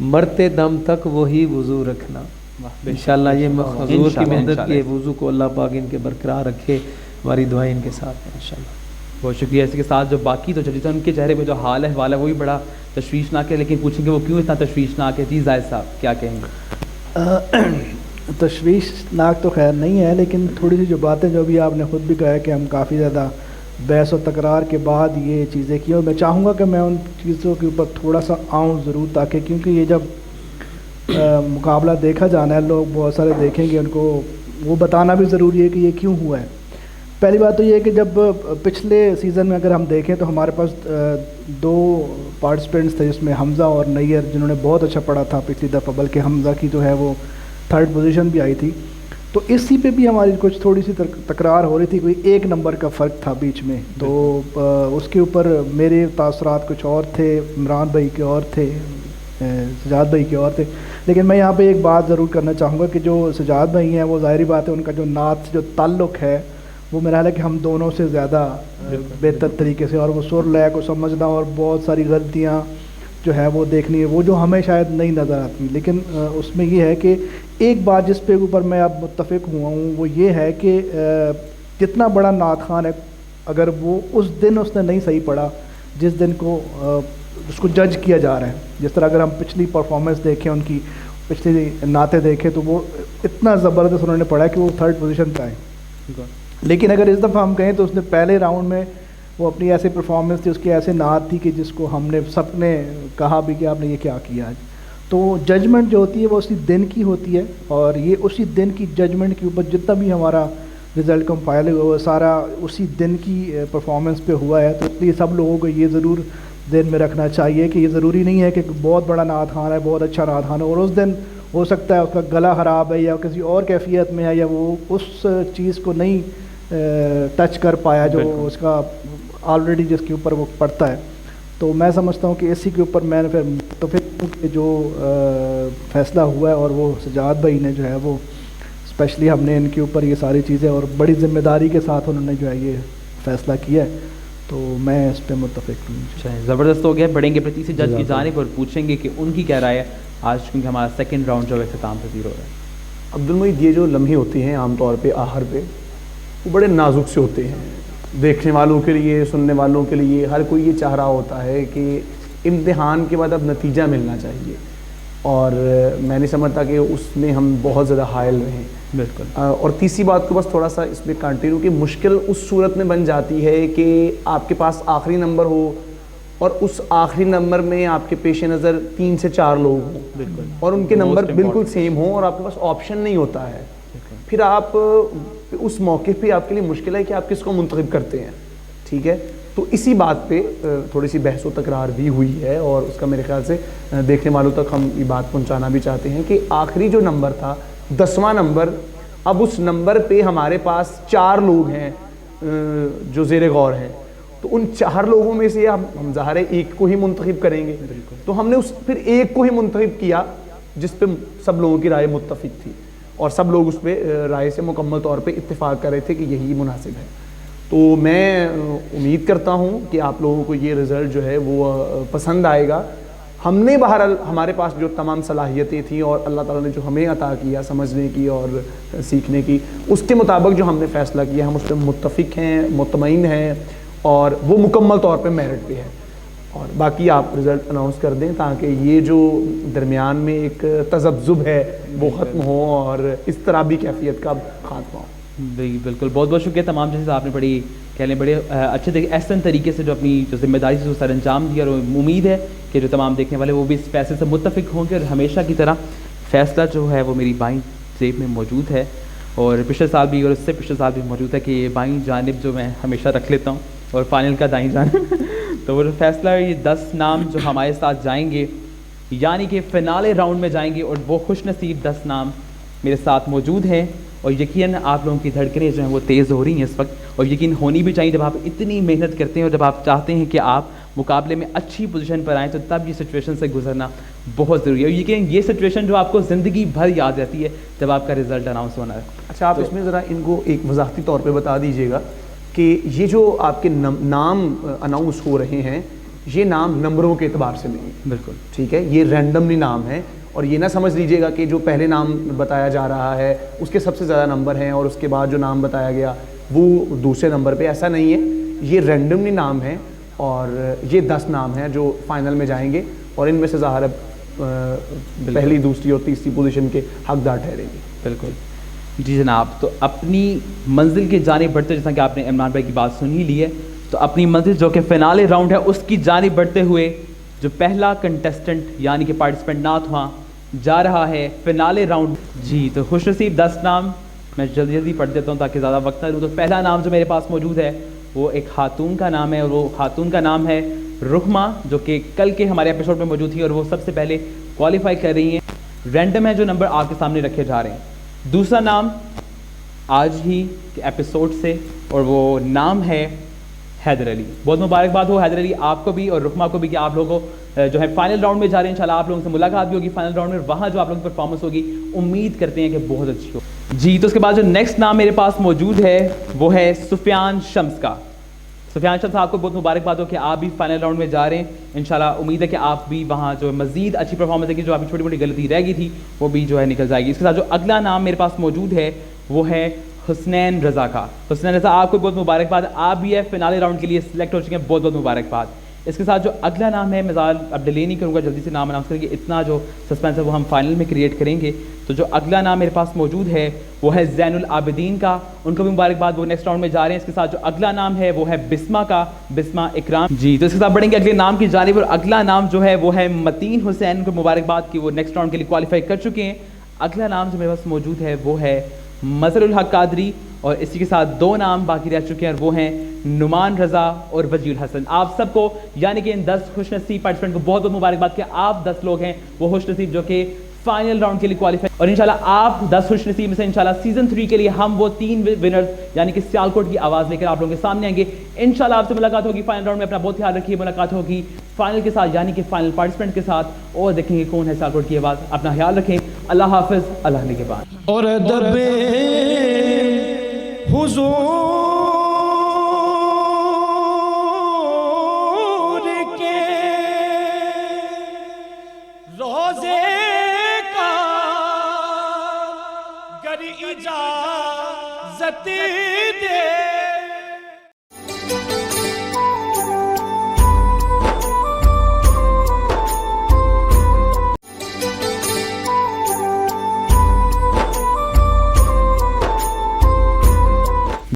مرتے دم تک وہی وضو رکھنا. انشاءاللہ یہ حضور کی مدد کے وضو کو اللہ پاک ان کے برقرار رکھے. ہماری دعائیں ان کے ساتھ ہیں انشاءاللہ. بہت شکریہ. اس کے ساتھ جو باقی تو ججز ان کے چہرے پہ جو حال احوال ہے وہی بڑا تشویشناک ہے, لیکن پوچھیں گے وہ کیوں اتنا تشویشناک ہے. جی زاہد صاحب کیا کہیں گے؟ تشویشناک تو خیر نہیں ہے, لیکن تھوڑی سی جو باتیں جو بھی آپ نے خود بھی کہا ہے کہ ہم کافی زیادہ بحث و تکرار کے بعد یہ چیزیں کی, اور میں چاہوں گا کہ میں ان چیزوں کے اوپر تھوڑا سا آؤں ضرور, تاکہ کیونکہ یہ جب مقابلہ دیکھا جانا ہے, لوگ بہت سارے دیکھیں گے, ان کو وہ بتانا بھی ضروری ہے کہ یہ کیوں ہوا ہے. پہلی بات تو یہ ہے کہ جب پچھلے سیزن میں اگر ہم دیکھیں تو ہمارے پاس 2 پارٹیسپینٹس تھے, جس میں حمزہ اور نیئر, جنہوں نے بہت اچھا پڑھا تھا پچھلی دفعہ, بلکہ حمزہ کی جو ہے وہ 3rd پوزیشن بھی آئی تھی. تو اسی پہ بھی ہماری کچھ تھوڑی سی تکرار ہو رہی تھی, کوئی 1 نمبر کا فرق تھا بیچ میں. تو اس کے اوپر میرے تاثرات کچھ اور تھے, عمران بھائی کے اور تھے, سجاد بھائی کے اور تھے. لیکن میں یہاں پہ ایک بات ضرور کرنا چاہوں گا کہ جو سجاد بھائی ہیں وہ ظاہری بات ہے ان کا جو نعت سے جو تعلق ہے وہ میرا خیال ہے کہ ہم دونوں سے زیادہ بہتر طریقے سے, اور وہ سر لے کو سمجھنا اور بہت ساری غلطیاں جو ہے وہ دیکھنی ہے, وہ جو ہمیں شاید نہیں نظر آتی. لیکن اس میں یہ ہے کہ ایک بات جس پہ اوپر میں اب متفق ہوا ہوں وہ یہ ہے کہ جتنا بڑا نعت خان ہے, اگر وہ اس دن اس نے نہیں صحیح پڑھا جس دن کو اس کو جج کیا جا رہا ہے, جس طرح اگر ہم پچھلی پرفارمنس دیکھیں, ان کی پچھلی نعتیں دیکھیں, تو وہ اتنا زبردست انہوں نے پڑھا کہ وہ 3rd پوزیشن پہ آئے. لیکن اگر اس دفعہ ہم کہیں تو اس نے پہلے راؤنڈ میں وہ اپنی ایسے پرفارمنس تھی, اس کی ایسے نعت تھی کہ جس کو ہم نے سب نے کہا بھی کہ آپ نے یہ کیا کیا آج. تو ججمنٹ جو ہوتی ہے وہ اسی دن کی ہوتی ہے, اور یہ اسی دن کی ججمنٹ کے اوپر جتنا بھی ہمارا رزلٹ کمپائل ہوا وہ سارا اسی دن کی پرفارمنس پہ ہوا ہے. تو اس لیے سب لوگوں کو یہ ضرور ذہن میں رکھنا چاہیے کہ یہ ضروری نہیں ہے کہ بہت بڑا نعت خوان ہے, بہت اچھا نعت خوان ہے, اور اس دن ہو سکتا ہے اس کا گلا خراب ہے یا کسی اور کیفیت میں ہے, یا وہ اس چیز کو نہیں ٹچ کر پایا جو اس کا آلریڈی جس کے اوپر وہ پڑتا ہے. تو میں سمجھتا ہوں کہ اسی کے اوپر میں نے پھر متفق ہوں کہ جو فیصلہ ہوا ہے, اور وہ سجاد بھائی نے جو ہے وہ اسپیشلی ہم نے ان کے اوپر یہ ساری چیزیں اور بڑی ذمہ داری کے ساتھ انہوں نے جو ہے یہ فیصلہ کیا ہے, تو میں اس پہ متفق ہوں. اچھا زبردست ہو گیا. بڑھیں گے تیسری جج کی جانب اور پوچھیں گے کہ ان کی کیا رائے ہے آج, کیونکہ ہمارا 2nd راؤنڈ جو ہے اختتام پذیر ہو رہا ہے. عبدالمجید, یہ جو لمحے ہوتے ہیں عام طور پہ آخر پہ وہ بڑے نازک سے ہوتے ہیں, دیکھنے والوں کے لیے, سننے والوں کے لیے, ہر کوئی یہ چاہ رہا ہوتا ہے کہ امتحان کے بعد اب نتیجہ ملنا چاہیے، اور میں نہیں سمجھتا کہ اس میں ہم بہت زیادہ حائل رہیں. بالکل. اور تیسری بات کو بس تھوڑا سا اس میں کنٹینیو کہ مشکل اس صورت میں بن جاتی ہے کہ آپ کے پاس آخری نمبر ہو اور اس آخری نمبر میں آپ کے پیش نظر 3 سے 4 لوگ ہوں. بالکل. اور ان کے نمبر بالکل سیم ہوں اور آپ کے پاس آپشن نہیں ہوتا ہے. پھر آپ اس موقع پہ آپ کے لیے مشکل ہے کہ آپ کس کو منتخب کرتے ہیں. ٹھیک ہے. تو اسی بات پہ تھوڑی سی بحث و تکرار بھی ہوئی ہے، اور اس کا میرے خیال سے دیکھنے والوں تک ہم یہ بات پہنچانا بھی چاہتے ہیں کہ آخری جو نمبر تھا 10واں نمبر، اب اس نمبر پہ ہمارے پاس 4 لوگ ہیں جو زیر غور ہیں. تو ان 4 لوگوں میں سے ہم ظاہر ہے ایک کو ہی منتخب کریں گے. تو ہم نے پھر ایک کو ہی منتخب کیا جس پہ سب لوگوں کی رائے متفق تھی، اور سب لوگ اس پہ رائے سے مکمل طور پہ اتفاق کر رہے تھے کہ یہی مناسب ہے. تو میں امید کرتا ہوں کہ آپ لوگوں کو یہ رزلٹ جو ہے وہ پسند آئے گا. ہم نے بہرحال ہمارے پاس جو تمام صلاحیتیں تھیں اور اللہ تعالیٰ نے جو ہمیں عطا کیا سمجھنے کی اور سیکھنے کی، اس کے مطابق جو ہم نے فیصلہ کیا ہم اس پہ متفق ہیں، مطمئن ہیں، اور وہ مکمل طور پہ میرٹ پہ ہے. اور باقی آپ رزلٹ اناؤنس کر دیں تاکہ یہ جو درمیان میں ایک تذبذب ہے وہ ختم ہو اور اس طرح بھی کیفیت کا خاتمہ ہو. بالکل. بہت بہت شکریہ تمام جیسے آپ نے بڑی کہہ لیں بڑے اچھے احسن طریقے سے جو اپنی جو ذمہ داری سے سر انجام دیا، اور امید ہے کہ جو تمام دیکھنے والے وہ بھی اس فیصلے سے متفق ہوں گے. اور ہمیشہ کی طرح فیصلہ جو ہے وہ میری بائیں جیب میں موجود ہے، اور پچھلے سال بھی اور اس سے پچھلے سال بھی موجود ہے کہ یہ بائیں جانب جو میں ہمیشہ رکھ لیتا ہوں اور فائنل کا دائیں جانب. تو وہ فیصلہ یہ 10 نام جو ہمارے ساتھ جائیں گے، یعنی کہ فنالے راؤنڈ میں جائیں گے، اور وہ خوش نصیب 10 نام میرے ساتھ موجود ہیں. اور یقیناً آپ لوگوں کی دھڑکنیں جو ہیں وہ تیز ہو رہی ہیں اس وقت، اور یقین ہونی بھی چاہیے. جب آپ اتنی محنت کرتے ہیں اور جب آپ چاہتے ہیں کہ آپ مقابلے میں اچھی پوزیشن پر آئیں، تو تب یہ سچویشن سے گزرنا بہت ضروری ہے. اور یقین یہ سچویشن جو آپ کو زندگی بھر یاد رہتی ہے جب آپ کا رزلٹ اناؤنس ہونا ہے. اچھا، آپ اس میں ذرا ان کو ایک وضاحتی طور پہ بتا دیجیے گا کہ یہ جو آپ کے نام اناؤنس ہو رہے ہیں، یہ نام نمبروں کے اعتبار سے نہیں. بالکل. ٹھیک ہے. یہ رینڈملی نام ہے، اور یہ نہ سمجھ لیجیے گا کہ جو پہلے نام بتایا جا رہا ہے اس کے سب سے زیادہ نمبر ہیں اور اس کے بعد جو نام بتایا گیا وہ دوسرے نمبر پہ. ایسا نہیں ہے. یہ رینڈملی نام ہے، اور یہ 10 نام ہیں جو فائنل میں جائیں گے، اور ان میں سے ظاہر پہلی، دوسری اور تیسری پوزیشن کے حقدار ٹھہریں گے. بالکل. جی جناب. تو اپنی منزل کی جانب بڑھتے، جیسا کہ آپ نے عمران بھائی کی بات سن ہی لی ہے، تو اپنی منزل جو کہ فنالے راؤنڈ ہے اس کی جانب بڑھتے ہوئے جو پہلا کنٹیسٹنٹ یعنی کہ پارٹیسپینٹ نات وہاں جا رہا ہے فنالے راؤنڈ. جی تو خوش نصیب 10 نام میں جلدی جلدی پڑھ دیتا ہوں تاکہ زیادہ وقت نہ لوں. تو پہلا نام جو میرے پاس موجود ہے وہ ایک خاتون کا نام ہے، اور وہ خاتون کا نام ہے رحمہ، جو کہ کل کے ہمارے ایپیسوڈ میں موجود تھی اور وہ سب سے پہلے کوالیفائی کر رہی ہیں. رینڈم ہے جو نمبر آپ کے سامنے رکھے جا رہے ہیں. دوسرا نام آج ہی کے ایپیسوڈ سے، اور وہ نام ہے حیدر علی. بہت مبارکباد ہو حیدر علی آپ کو بھی اور رحمہ کو بھی کہ آپ لوگوں کو جو ہے فائنل راؤنڈ میں جا رہے ہیں. انشاءاللہ آپ لوگوں سے ملاقات بھی ہوگی فائنل راؤنڈ میں، وہاں جو آپ لوگوں کی پرفارمنس ہوگی امید کرتے ہیں کہ بہت اچھی ہو. جی تو اس کے بعد جو نیکسٹ نام میرے پاس موجود ہے وہ ہے سفیان شمس کا. سفیان شمس آپ کو بہت مبارکباد ہو کہ آپ بھی فائنل راؤنڈ میں جا رہے ہیں. انشاءاللہ امید ہے کہ آپ بھی وہاں جو مزید اچھی پرفارمنس ہے کہ جو آپ کی چھوٹی موٹی غلطی رہ گئی تھی وہ بھی جو ہے نکل جائے گی. اس کے ساتھ جو اگلا نام میرے پاس موجود ہے وہ ہے حسنین رضا کا. حسنین رضا آپ کو بہت مبارکباد، آپ بھی ہے فنالے راؤنڈ کے لیے سلیکٹ ہو چکے ہیں، بہت بہت مبارکباد. اس کے ساتھ جو اگلا نام ہے میں اب ڈیلے نہیں کروں گا، جلدی سے نام اناؤنس کریں گے، اتنا جو سسپینس ہے وہ ہم فائنل میں کریٹ کریں گے. تو جو اگلا نام میرے پاس موجود ہے وہ ہے زین العابدین کا. ان کو بھی مبارکباد، وہ نیکسٹ راؤنڈ میں جا رہے ہیں. اس کے ساتھ جو اگلا نام ہے وہ ہے بسمہ کا، بسمہ اکرام. جی تو اس کے ساتھ بڑھیں گے اگلے نام کی جانب، اور اگلا نام جو ہے وہ ہے متین حسین. ان کو مبارکباد کہ وہ نیکسٹ راؤنڈ کے لیے کوالیفائی کر چکے ہیں. اگلا نام جو میرے پاس موجود ہے وہ ہے مظہر الحق قادری، اور اسی کے ساتھ 2 نام باقی رہ چکے ہیں، اور وہ ہیں نعمان رضا اور وجی الحسن. آپ سب کو یعنی کہ ان 10 خوش نصیب پارٹیسپینٹ کو بہت بہت مبارکباد کہ آپ 10 لوگ ہیں وہ خوش نصیب جو کہ فائنل راؤنڈ کے لیے کوالیفائی. اور انشاءاللہ آپ 10 خوش نصیب میں سے انشاءاللہ سیزن 3 کے لیے ہم وہ 3 ونرز یعنی کہ سیالکوٹ کی آواز لے کر آپ لوگوں کے سامنے آئیں گے. انشاءاللہ آپ سے ملاقات ہوگی فائنل راؤنڈ میں. اپنا بہت خیال رکھیے. ملاقات ہوگی فائنل کے ساتھ یعنی کہ فائنل پارٹیسپینٹ کے ساتھ، اور دیکھیں گے کون ہے سیالکوٹ کی آواز. اپنا خیال رکھیں. اللہ حافظ. اللہ نگہبان. اور ادب حضور کے روزے کا گر اجازت دے